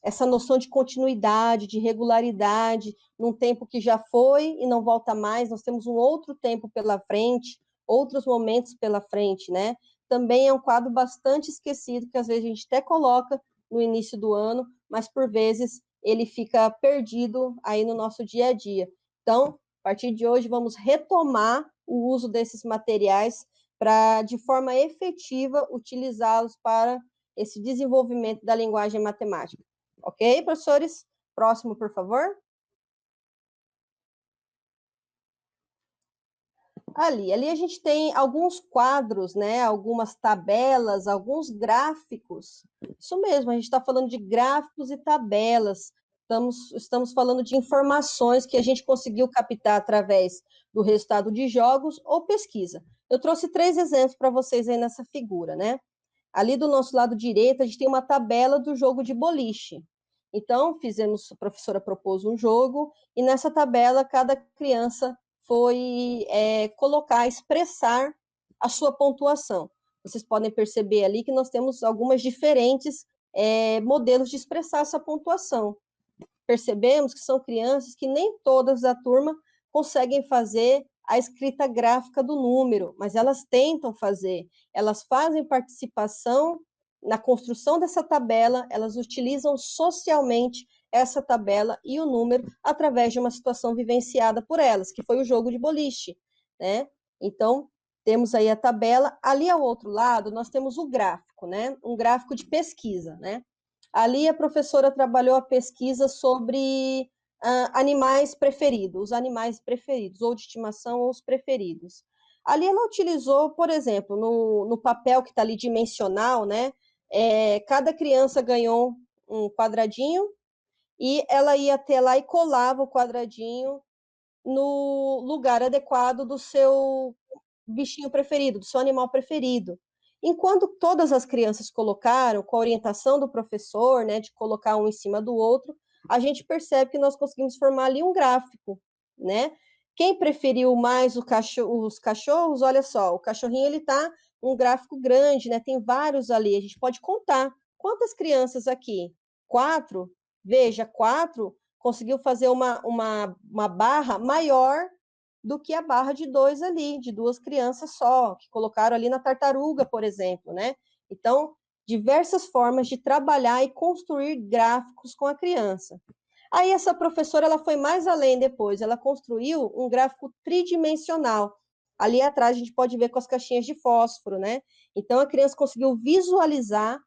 essa noção de continuidade, de regularidade, num tempo que já foi e não volta mais. Nós temos um outro tempo pela frente, outros momentos pela frente, né? Também é um quadro bastante esquecido, que às vezes a gente até coloca no início do ano, mas por vezes ele fica perdido aí no nosso dia a dia. Então, a partir de hoje, vamos retomar o uso desses materiais para, de forma efetiva, utilizá-los para esse desenvolvimento da linguagem matemática. Ok, professores? Próximo, por favor. Ali a gente tem alguns quadros, né? Algumas tabelas, alguns gráficos. Isso mesmo, a gente está falando de gráficos e tabelas. Estamos falando de informações que a gente conseguiu captar através do resultado de jogos ou pesquisa. Eu trouxe 3 exemplos para vocês aí nessa figura, né? Ali do nosso lado direito, a gente tem uma tabela do jogo de boliche. Então, a professora propôs um jogo, e nessa tabela, cada criança foi expressar a sua pontuação. vocês podem perceber ali que nós temos algumas diferentes modelos de expressar essa pontuação. Percebemos que são crianças que nem todas da turma conseguem fazer a escrita gráfica do número, mas elas tentam fazer, elas fazem participação na construção dessa tabela, elas utilizam socialmente essa tabela e o número através de uma situação vivenciada por elas, que foi o jogo de boliche, né? Então, temos aí a tabela. Ali ao outro lado, nós temos o gráfico, né? Um gráfico de pesquisa, né? Ali a professora trabalhou a pesquisa sobre animais preferidos, os animais preferidos, ou de estimação ou os preferidos. Ali ela utilizou, por exemplo, no papel que está ali dimensional, né? Cada criança ganhou um quadradinho e ela ia até lá e colava o quadradinho no lugar adequado do seu bichinho preferido, do seu animal preferido. Enquanto todas as crianças colocaram, com a orientação do professor, né, de colocar um em cima do outro, a gente percebe que nós conseguimos formar ali um gráfico, né? Quem preferiu mais os cachorros, olha só, o cachorrinho ele tá um gráfico grande, né? Tem vários ali, a gente pode contar. Quantas crianças aqui? 4? Veja, 4 conseguiu fazer uma barra maior do que a barra de 2 ali, de 2 crianças só, que colocaram ali na tartaruga, por exemplo, né? Então, diversas formas de trabalhar e construir gráficos com a criança. Aí essa professora ela foi mais além depois, ela construiu um gráfico tridimensional. Ali atrás a gente pode ver com as caixinhas de fósforo, né? Então a criança conseguiu visualizar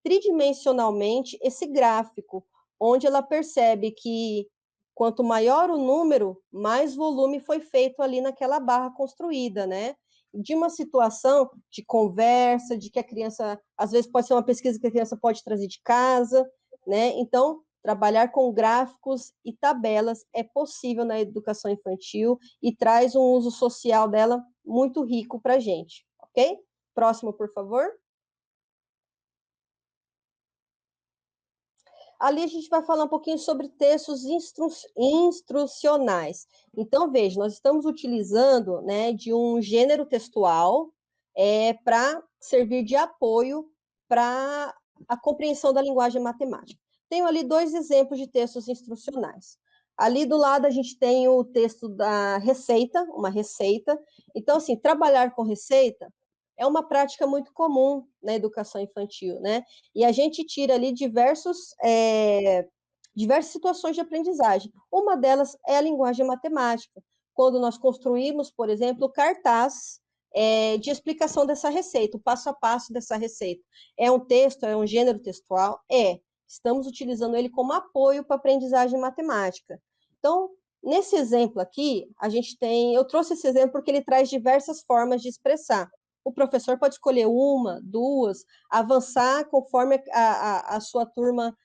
tridimensionalmente esse gráfico, onde ela percebe que quanto maior o número, mais volume foi feito ali naquela barra construída, né? De uma situação de conversa, de que a criança, às vezes pode ser uma pesquisa que a criança pode trazer de casa, né? Então, trabalhar com gráficos e tabelas é possível na educação infantil e traz um uso social dela muito rico para a gente, ok? Próximo, por favor. Ali a gente vai falar um pouquinho sobre textos instrucionais. Então, veja, nós estamos utilizando, né, de um gênero textual para servir de apoio para a compreensão da linguagem matemática. Tenho ali 2 exemplos de textos instrucionais. Ali do lado a gente tem o texto da receita, uma receita. Então, assim, trabalhar com receita é uma prática muito comum na educação infantil, né? E a gente tira ali diversas situações de aprendizagem. Uma delas é a linguagem matemática, quando nós construímos, por exemplo, o cartaz de explicação dessa receita, o passo a passo dessa receita. É um texto, é um gênero textual? Estamos utilizando ele como apoio para a aprendizagem matemática. Então, nesse exemplo aqui, eu trouxe esse exemplo porque ele traz diversas formas de expressar. O professor pode escolher uma, 2, avançar conforme a sua turma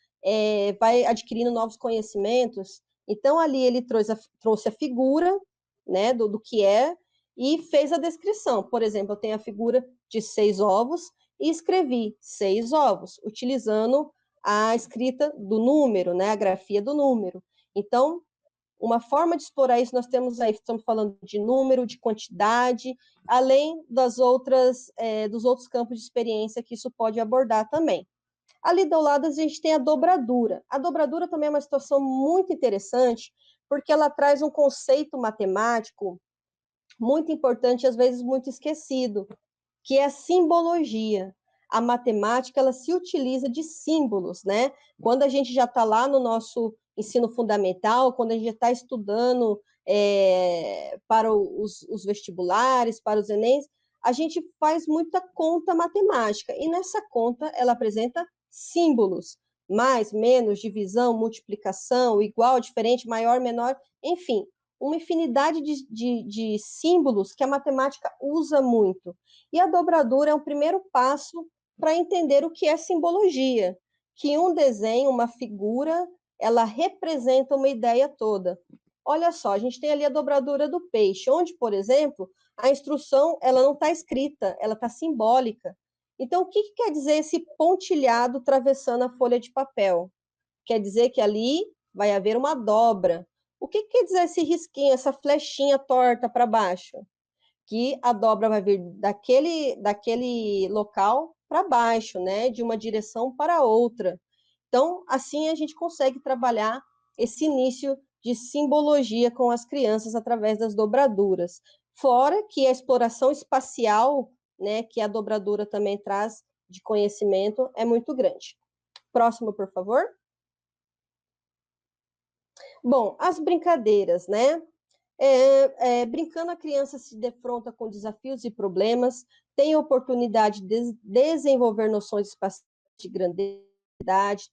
vai adquirindo novos conhecimentos. Então, ali ele trouxe a figura, né, do que é, e fez a descrição. Por exemplo, eu tenho a figura de 6 ovos e escrevi 6 ovos, utilizando a escrita do número, né, a grafia do número. Então, uma forma de explorar isso, nós temos aí, estamos falando de número, de quantidade, além dos outros campos de experiência que isso pode abordar também. Ali do lado a gente tem a dobradura. A dobradura também é uma situação muito interessante, porque ela traz um conceito matemático muito importante, às vezes muito esquecido, que é a simbologia. A matemática, ela se utiliza de símbolos, né? Quando a gente já está lá no nosso ensino fundamental, quando a gente já está estudando para os vestibulares, para os Enems, a gente faz muita conta matemática, e nessa conta ela apresenta símbolos, mais, menos, divisão, multiplicação, igual, diferente, maior, menor, enfim, uma infinidade de símbolos que a matemática usa muito. E a dobradura é um primeiro passo para entender o que é simbologia, que um desenho, uma figura, ela representa uma ideia toda. Olha só, a gente tem ali a dobradura do peixe, onde, por exemplo, a instrução ela não está escrita, ela está simbólica. Então, o que quer dizer esse pontilhado atravessando a folha de papel? Quer dizer que ali vai haver uma dobra. O que quer dizer esse risquinho, essa flechinha torta para baixo? que a dobra vai vir daquele local para baixo, né? De uma direção para outra. Então, assim a gente consegue trabalhar esse início de simbologia com as crianças através das dobraduras. Fora que a exploração espacial, né, que a dobradura também traz de conhecimento, é muito grande. Próximo, por favor. Bom, as brincadeiras, né? Brincando, a criança se defronta com desafios e problemas, tem a oportunidade de desenvolver noções espaciais de grandeza,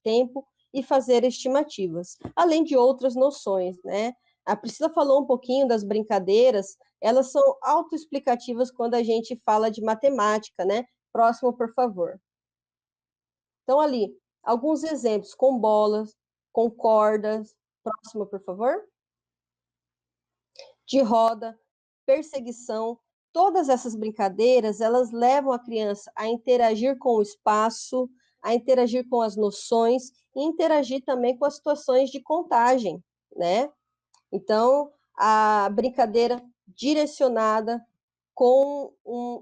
tempo e fazer estimativas, além de outras noções, né? A Priscila falou um pouquinho das brincadeiras, elas são autoexplicativas quando a gente fala de matemática, né? Próximo, por favor. Então, ali, alguns exemplos com bolas, com cordas. Próximo, por favor. De roda, perseguição, todas essas brincadeiras, elas levam a criança a interagir com o espaço, a interagir com as noções e interagir também com as situações de contagem, né? Então, a brincadeira direcionada com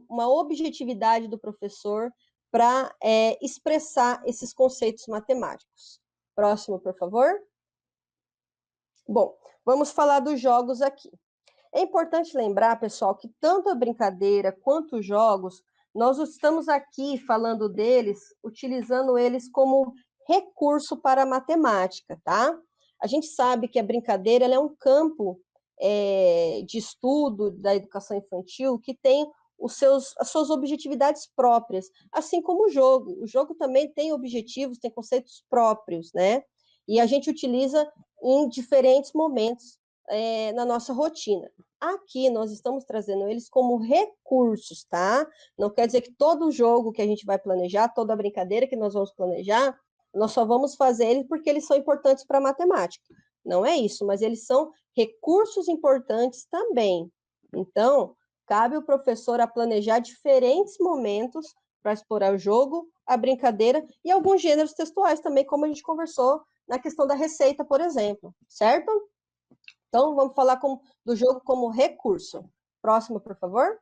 uma objetividade do professor para expressar esses conceitos matemáticos. Próximo, por favor. Bom, vamos falar dos jogos aqui. É importante lembrar, pessoal, que tanto a brincadeira quanto os jogos, nós estamos aqui falando deles, utilizando eles como recurso para a matemática, tá? A gente sabe que a brincadeira ela é um campo de estudo da educação infantil que tem as suas objetividades próprias, assim como o jogo. O jogo também tem objetivos, tem conceitos próprios, né? E a gente utiliza em diferentes momentos na nossa rotina. Aqui nós estamos trazendo eles como recursos, tá? Não quer dizer que todo jogo que a gente vai planejar, toda brincadeira que nós vamos planejar, nós só vamos fazer eles porque eles são importantes para a matemática. Não é isso, mas eles são recursos importantes também. Então, cabe ao professor a planejar diferentes momentos para explorar o jogo, a brincadeira e alguns gêneros textuais também, como a gente conversou na questão da receita, por exemplo, certo? Então, vamos falar do jogo como recurso. Próximo, por favor.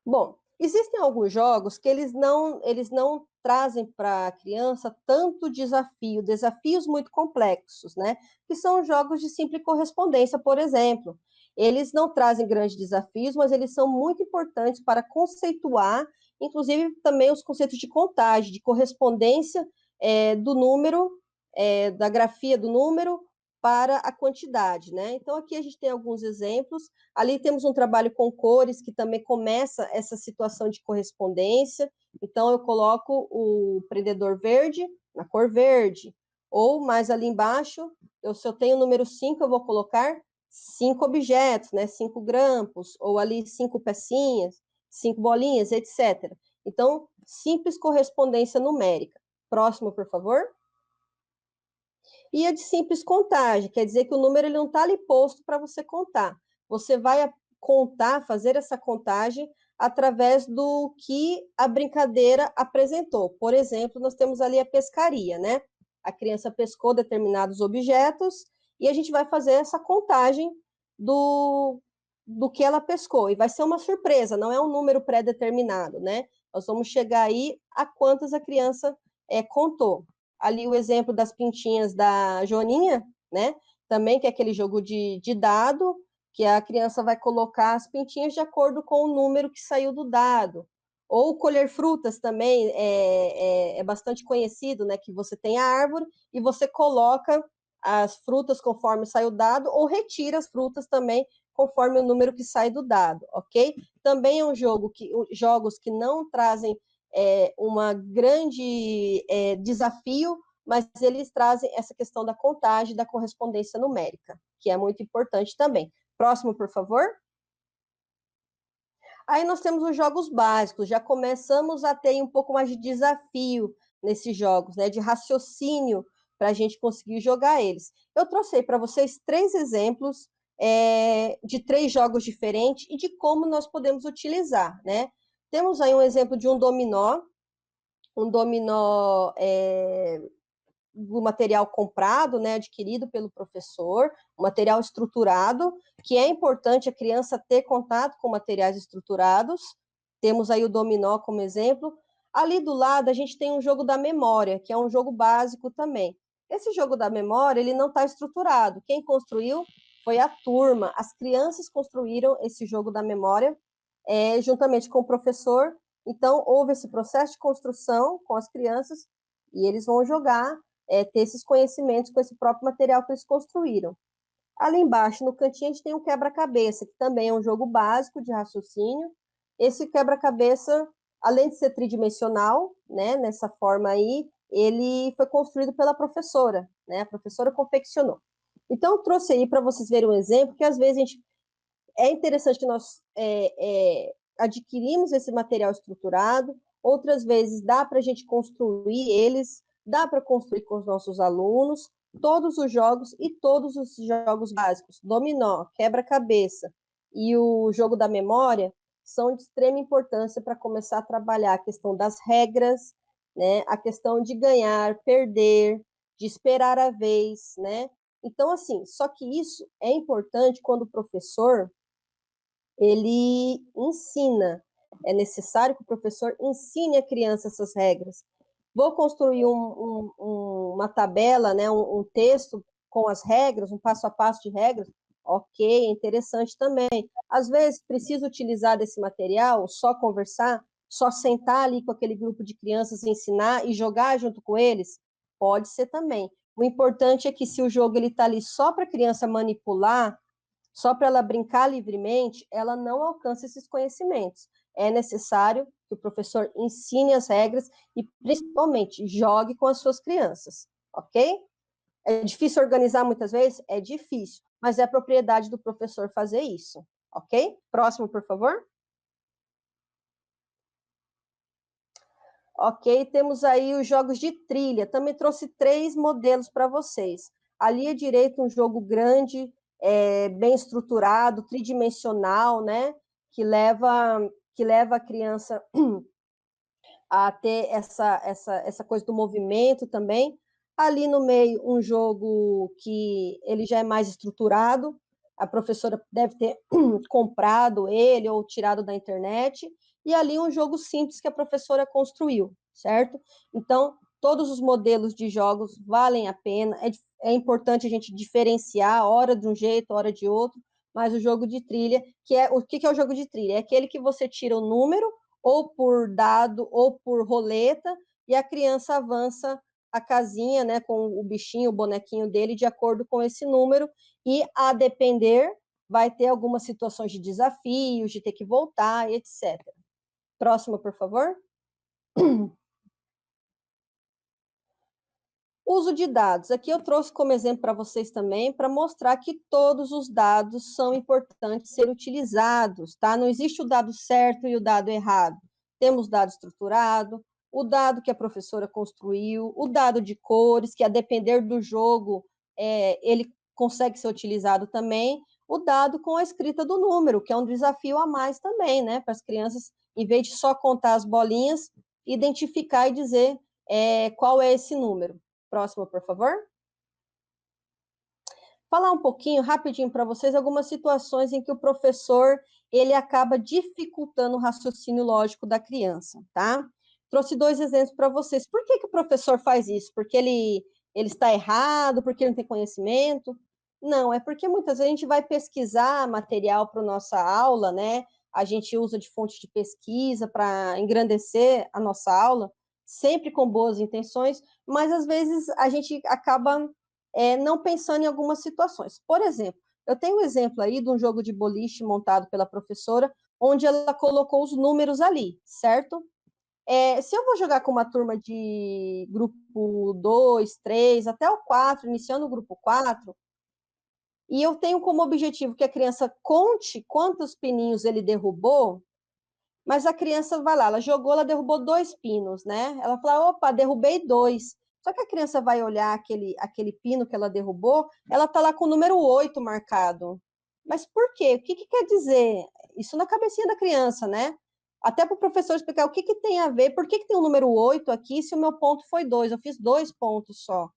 Bom, existem alguns jogos que eles não trazem para a criança tanto desafio, desafios muito complexos, né? Que são jogos de simples correspondência, por exemplo. Eles não trazem grandes desafios, mas eles são muito importantes para conceituar, inclusive também os conceitos de contagem, de correspondência do número, da grafia do número para a quantidade, né? Então, aqui a gente tem alguns exemplos. Ali temos um trabalho com cores, que também começa essa situação de correspondência. Então, eu coloco o prendedor verde na cor verde. Ou, mais ali embaixo, se eu tenho o número 5, eu vou colocar 5 objetos, né? 5 grampos, ou ali 5 pecinhas, 5 bolinhas, etc. Então, simples correspondência numérica. Próximo, por favor. E a de simples contagem, quer dizer que o número ele não está ali posto para você contar. Você vai contar, fazer essa contagem através do que a brincadeira apresentou. Por exemplo, nós temos ali a pescaria, né? A criança pescou determinados objetos e a gente vai fazer essa contagem do que ela pescou. E vai ser uma surpresa, não é um número pré-determinado, né? Nós vamos chegar aí a quantas a criança contou. Ali o exemplo das pintinhas da Joaninha, né? Também que é aquele jogo de dado, que a criança vai colocar as pintinhas de acordo com o número que saiu do dado. Ou colher frutas também é bastante conhecido, né? Que você tem a árvore e você coloca as frutas conforme sai o dado, ou retira as frutas também conforme o número que sai do dado, ok? Também é um jogo jogos que não trazem uma grande desafio, mas eles trazem essa questão da contagem, da correspondência numérica, que é muito importante também. Próximo, por favor. Aí nós temos os jogos básicos, já começamos a ter um pouco mais de desafio nesses jogos, né, de raciocínio para a gente conseguir jogar eles. Eu trouxe aí para vocês 3 exemplos de 3 jogos diferentes e de como nós podemos utilizar, né? Temos aí um exemplo de um dominó do material comprado, né, adquirido pelo professor, um material estruturado, que é importante a criança ter contato com materiais estruturados. Temos aí o dominó como exemplo. Ali do lado, a gente tem um jogo da memória, que é um jogo básico também. Esse jogo da memória, ele não está estruturado. Quem construiu foi a turma. As crianças construíram esse jogo da memória, juntamente com o professor. Então, houve esse processo de construção com as crianças e eles vão jogar, ter esses conhecimentos com esse próprio material que eles construíram. Ali embaixo, no cantinho, a gente tem um quebra-cabeça, que também é um jogo básico de raciocínio. Esse quebra-cabeça, além de ser tridimensional, né, nessa forma aí, ele foi construído pela professora, né? A professora confeccionou. Então, eu trouxe aí para vocês verem um exemplo, que às vezes é interessante que nós adquirimos esse material estruturado, outras vezes dá para a gente construir eles, dá para construir com os nossos alunos, todos os jogos e todos os jogos básicos, dominó, quebra-cabeça e o jogo da memória, são de extrema importância para começar a trabalhar a questão das regras, né, a questão de ganhar, perder, de esperar a vez, né? Então, assim, só que isso é importante quando o professor, ele ensina. É necessário que o professor ensine a criança essas regras. Vou construir uma tabela, né, um texto com as regras, um passo a passo de regras. Ok, interessante também. Às vezes, preciso utilizar desse material, só conversar, só sentar ali com aquele grupo de crianças, ensinar e jogar junto com eles? Pode ser também. O importante é que se o jogo está ali só para a criança manipular, só para ela brincar livremente, ela não alcança esses conhecimentos. É necessário que o professor ensine as regras e, principalmente, jogue com as suas crianças, ok? É difícil organizar muitas vezes? É difícil, mas é a propriedade do professor fazer isso, ok? Próximo, por favor. Ok, temos aí os jogos de trilha. Também trouxe 3 modelos para vocês. Ali à direita, um jogo grande, bem estruturado, tridimensional, né? Que leva a criança a ter essa coisa do movimento também. Ali no meio, um jogo que ele já é mais estruturado, a professora deve ter comprado ele ou tirado da internet, e ali um jogo simples que a professora construiu, certo? Então, todos os modelos de jogos valem a pena, é importante a gente diferenciar, hora de um jeito, hora de outro, mas o jogo de trilha, o que é o jogo de trilha? É aquele que você tira o número, ou por dado, ou por roleta, e a criança avança a casinha, né, com o bichinho, o bonequinho dele, de acordo com esse número, e a depender, vai ter algumas situações de desafios, de ter que voltar, etc. Próximo, por favor. Uso de dados. Aqui eu trouxe como exemplo para vocês também, para mostrar que todos os dados são importantes ser utilizados, tá? Não existe o dado certo e o dado errado. Temos dado estruturado, o dado que a professora construiu, o dado de cores, que a depender do jogo, ele consegue ser utilizado também, o dado com a escrita do número, que é um desafio a mais também, né? Para as crianças, em vez de só contar as bolinhas, identificar e dizer qual é esse número. Próximo, por favor. Falar um pouquinho, rapidinho para vocês, algumas situações em que o professor, ele acaba dificultando o raciocínio lógico da criança, tá? Trouxe 2 exemplos para vocês. Por que o professor faz isso? Porque ele está errado? Porque ele não tem conhecimento? Não, é porque muitas vezes a gente vai pesquisar material para a nossa aula, né? A gente usa de fonte de pesquisa para engrandecer a nossa aula, sempre com boas intenções, mas às vezes a gente acaba não pensando em algumas situações. Por exemplo, eu tenho um exemplo aí de um jogo de boliche montado pela professora, onde ela colocou os números ali, certo? Se eu vou jogar com uma turma de grupo 2, 3, até o 4, iniciando o grupo 4, e eu tenho como objetivo que a criança conte quantos pininhos ele derrubou, mas a criança vai lá, ela jogou, ela derrubou 2 pinos, né? Ela fala, opa, derrubei 2. Só que a criança vai olhar aquele pino que ela derrubou, ela está lá com o número 8 marcado. Mas por quê? O que quer dizer? Isso na cabecinha da criança, né? Até para o professor explicar o que tem a ver, por que tem o número 8 aqui se o meu ponto foi 2, eu fiz 2 pontos só.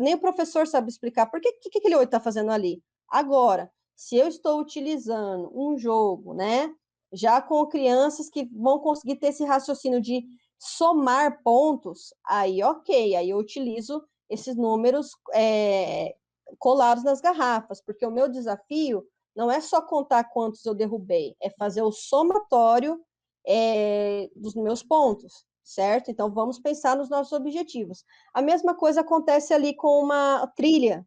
Nem o professor sabe explicar por que aquele 8 está fazendo ali. Agora, se eu estou utilizando um jogo, né, já com crianças que vão conseguir ter esse raciocínio de somar pontos, aí ok, aí eu utilizo esses números colados nas garrafas, porque o meu desafio não é só contar quantos eu derrubei, é fazer o somatório dos meus pontos, certo? Então, vamos pensar nos nossos objetivos. A mesma coisa acontece ali com uma trilha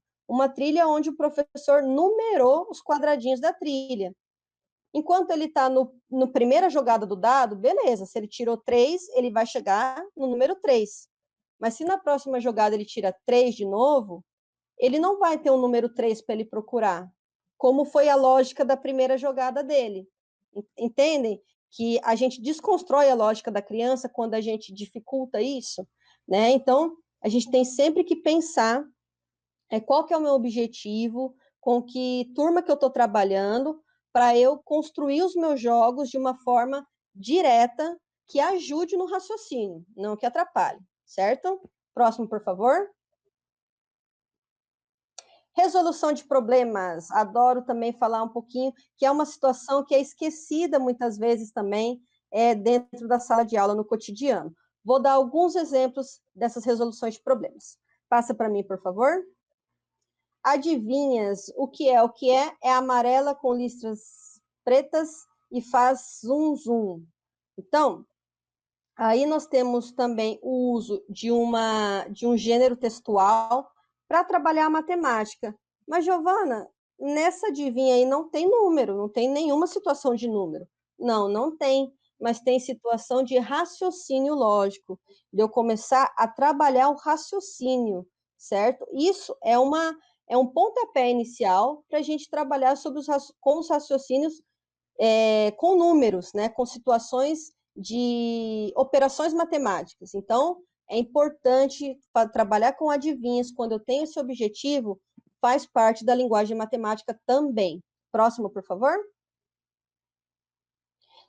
onde o professor numerou os quadradinhos da trilha. Enquanto ele está no primeira jogada do dado, beleza, se ele tirou 3, ele vai chegar no número 3. Mas se na próxima jogada ele tira 3 de novo, ele não vai ter um número 3 para ele procurar, como foi a lógica da primeira jogada dele. Entendem? Que a gente desconstrói a lógica da criança quando a gente dificulta isso, né? Então, a gente tem sempre que pensar qual que é o meu objetivo, com que turma que eu estou trabalhando, para eu construir os meus jogos de uma forma direta, que ajude no raciocínio, não que atrapalhe, certo? Próximo, por favor. Resolução de problemas, adoro também falar um pouquinho, que é uma situação que é esquecida muitas vezes também dentro da sala de aula no cotidiano. Vou dar alguns exemplos dessas resoluções de problemas. Passa para mim, por favor. Adivinhas o que é? O que é? É amarela com listras pretas e faz zoom, zoom. Então, aí nós temos também o uso de um gênero textual para trabalhar a matemática. Mas, Giovana, nessa adivinha aí não tem número, não tem nenhuma situação de número. Não, não tem, mas tem situação de raciocínio lógico, de eu começar a trabalhar o raciocínio, certo? Isso é um pontapé inicial para a gente trabalhar com os raciocínios com números, né, com situações de operações matemáticas. Então, é importante trabalhar com adivinhas quando eu tenho esse objetivo, faz parte da linguagem matemática também. Próximo, por favor.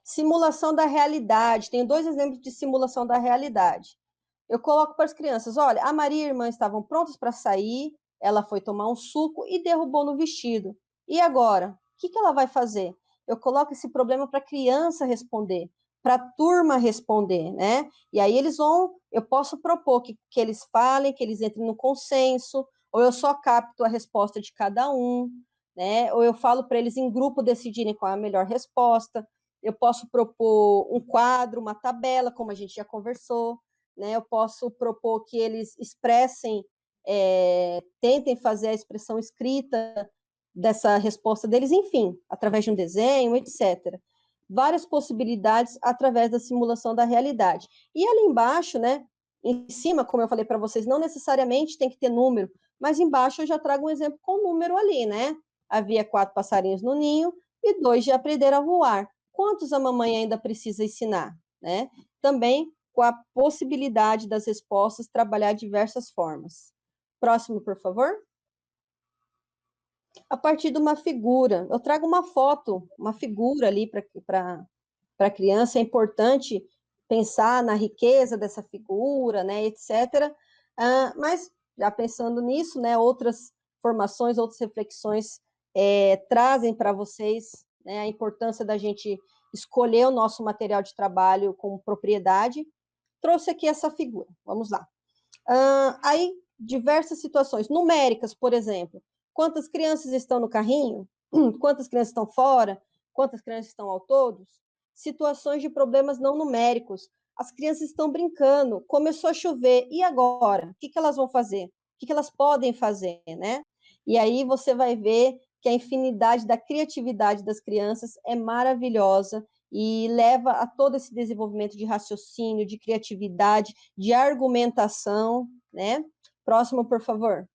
Simulação da realidade. Tenho 2 exemplos de simulação da realidade. Eu coloco para as crianças, olha, a Maria e a irmã estavam prontas para sair, ela foi tomar um suco e derrubou no vestido. E agora? O que ela vai fazer? Eu coloco esse problema para a criança responder, para a turma responder, né? E aí eu posso propor que eles falem, que eles entrem no consenso, ou eu só capto a resposta de cada um, né? Ou eu falo para eles em grupo decidirem qual é a melhor resposta. Eu posso propor um quadro, uma tabela, como a gente já conversou, né? Eu posso propor que eles expressem, tentem fazer a expressão escrita dessa resposta deles, enfim, através de um desenho, etc. Várias possibilidades através da simulação da realidade. E ali embaixo, né, em cima, como eu falei para vocês, não necessariamente tem que ter número, mas embaixo eu já trago um exemplo com número ali, né? Havia 4 passarinhos no ninho e 2 já aprenderam a voar. Quantos a mamãe ainda precisa ensinar, né? Também com a possibilidade das respostas trabalhar diversas formas. Próximo, por favor. A partir de uma figura. Eu trago uma foto, uma figura ali para a criança. É importante pensar na riqueza dessa figura, né, etc. Mas, já pensando nisso, né, outras formações, outras reflexões trazem para vocês, né, a importância da gente escolher o nosso material de trabalho com propriedade. Trouxe aqui essa figura. Vamos lá. Aí, diversas situações numéricas, por exemplo. Quantas crianças estão no carrinho? Quantas crianças estão fora? Quantas crianças estão ao todos? Situações de problemas não numéricos. As crianças estão brincando, começou a chover, e agora? O que elas vão fazer? O que elas podem fazer, né? E aí você vai ver que a infinidade da criatividade das crianças é maravilhosa e leva a todo esse desenvolvimento de raciocínio, de criatividade, de argumentação, né? Próximo, por favor.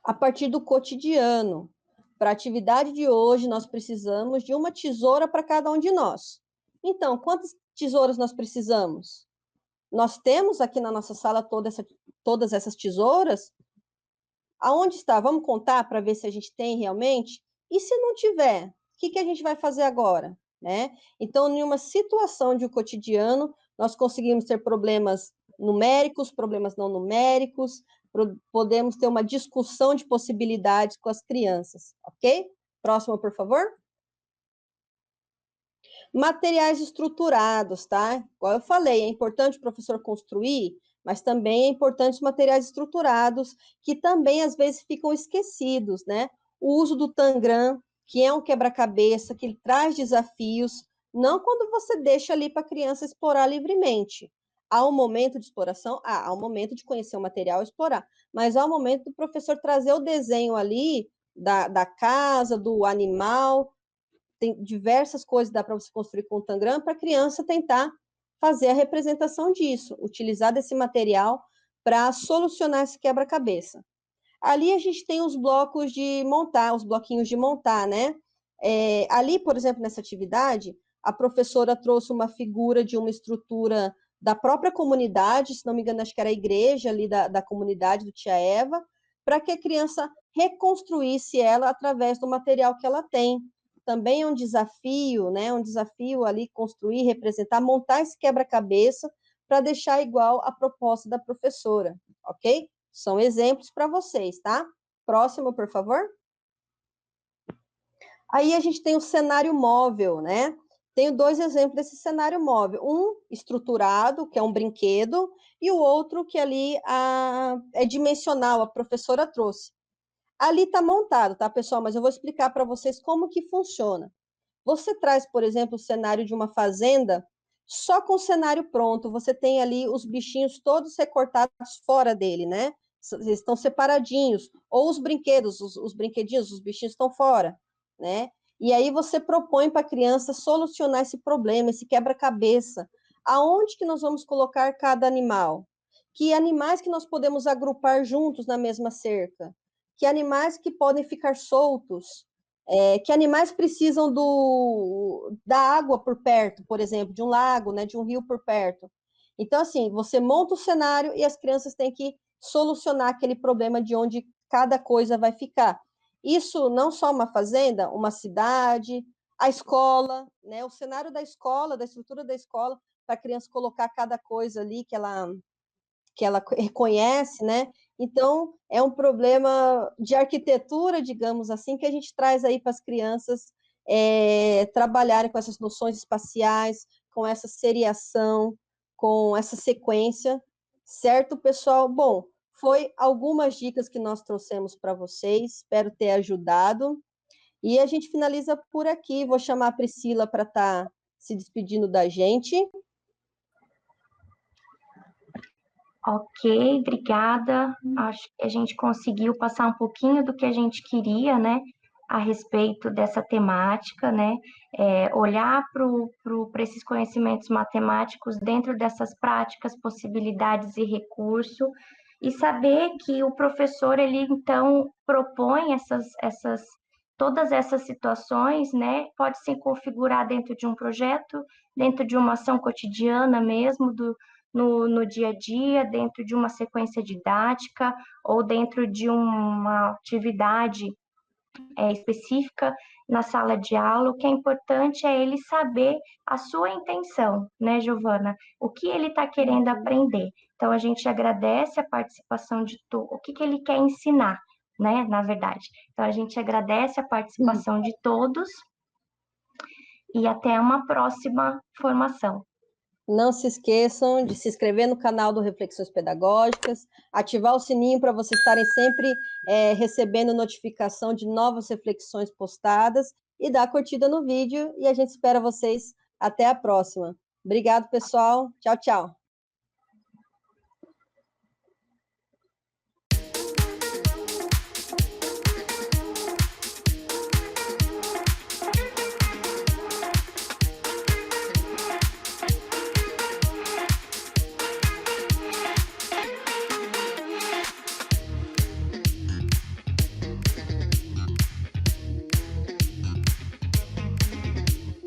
A partir do cotidiano. Para a atividade de hoje, nós precisamos de uma tesoura para cada um de nós. Então, quantas tesouras nós precisamos? Nós temos aqui na nossa sala todas essas tesouras? Aonde está? Vamos contar para ver se a gente tem realmente? E se não tiver, o que a gente vai fazer agora? Né? Então, em uma situação de cotidiano, nós conseguimos ter problemas numéricos, problemas não numéricos, podemos ter uma discussão de possibilidades com as crianças, ok? Próximo, por favor. Materiais estruturados, tá? Igual eu falei, é importante o professor construir, mas também é importante os materiais estruturados, que também às vezes ficam esquecidos, né? O uso do Tangram, que é um quebra-cabeça, que ele traz desafios, não quando você deixa ali para a criança explorar livremente. Há um momento de exploração? Há um momento de conhecer o material e explorar, mas há um momento do professor trazer o desenho ali da casa, do animal. Tem diversas coisas que dá para você construir com o Tangram para a criança tentar fazer a representação disso, utilizar desse material para solucionar esse quebra-cabeça. Ali a gente tem os blocos de montar, os bloquinhos de montar, né? Ali, por exemplo, nessa atividade, a professora trouxe uma figura de uma estrutura da própria comunidade, se não me engano, acho que era a igreja ali da comunidade do Tia Eva, para que a criança reconstruísse ela através do material que ela tem. Também é um desafio, né? Um desafio ali construir, representar, montar esse quebra-cabeça para deixar igual a proposta da professora, ok? São exemplos para vocês, tá? Próximo, por favor. Aí a gente tem o cenário móvel, né? Tenho dois exemplos desse cenário móvel. Um estruturado, que é um brinquedo, e o outro que ali é dimensional, a professora trouxe. Ali está montado, tá, pessoal? Mas eu vou explicar para vocês como que funciona. Você traz, por exemplo, o cenário de uma fazenda, só com o cenário pronto, você tem ali os bichinhos todos recortados fora dele, né? Eles estão separadinhos. Ou os brinquedos, os brinquedinhos, os bichinhos estão fora, né? E aí você propõe para a criança solucionar esse problema, esse quebra-cabeça. Aonde que nós vamos colocar cada animal? Que animais que nós podemos agrupar juntos na mesma cerca? Que animais que podem ficar soltos? Que animais precisam da água por perto, por exemplo, de um lago, né, de um rio por perto. Então, assim, você monta o cenário e as crianças têm que solucionar aquele problema de onde cada coisa vai ficar. Isso não só uma fazenda, uma cidade, a escola, né, o cenário da escola, da estrutura da escola, para a criança colocar cada coisa ali que ela reconhece, né? Então, é um problema de arquitetura, digamos assim, que a gente traz aí para as crianças trabalharem com essas noções espaciais, com essa seriação, com essa sequência, certo, pessoal? Bom, foi algumas dicas que nós trouxemos para vocês, espero ter ajudado. E a gente finaliza por aqui. Vou chamar a Priscila para estar se despedindo da gente. Ok, obrigada. Acho que a gente conseguiu passar um pouquinho do que a gente queria, né, a respeito dessa temática, né, olhar para esses conhecimentos matemáticos dentro dessas práticas, possibilidades e recurso, e saber que o professor, ele então propõe todas essas situações, né, pode se configurar dentro de um projeto, dentro de uma ação cotidiana mesmo, no dia a dia, dentro de uma sequência didática ou dentro de uma atividade específica na sala de aula. O que é importante é ele saber a sua intenção, né, Giovana? O que ele está querendo aprender. Então, a gente agradece a participação de todos, o que ele quer ensinar, né, na verdade. Então, a gente agradece a participação de todos e até uma próxima formação. Não se esqueçam de se inscrever no canal do Reflexões Pedagógicas, ativar o sininho para vocês estarem sempre recebendo notificação de novas reflexões postadas e dar curtida no vídeo. E a gente espera vocês até a próxima. Obrigado, pessoal. Tchau, tchau.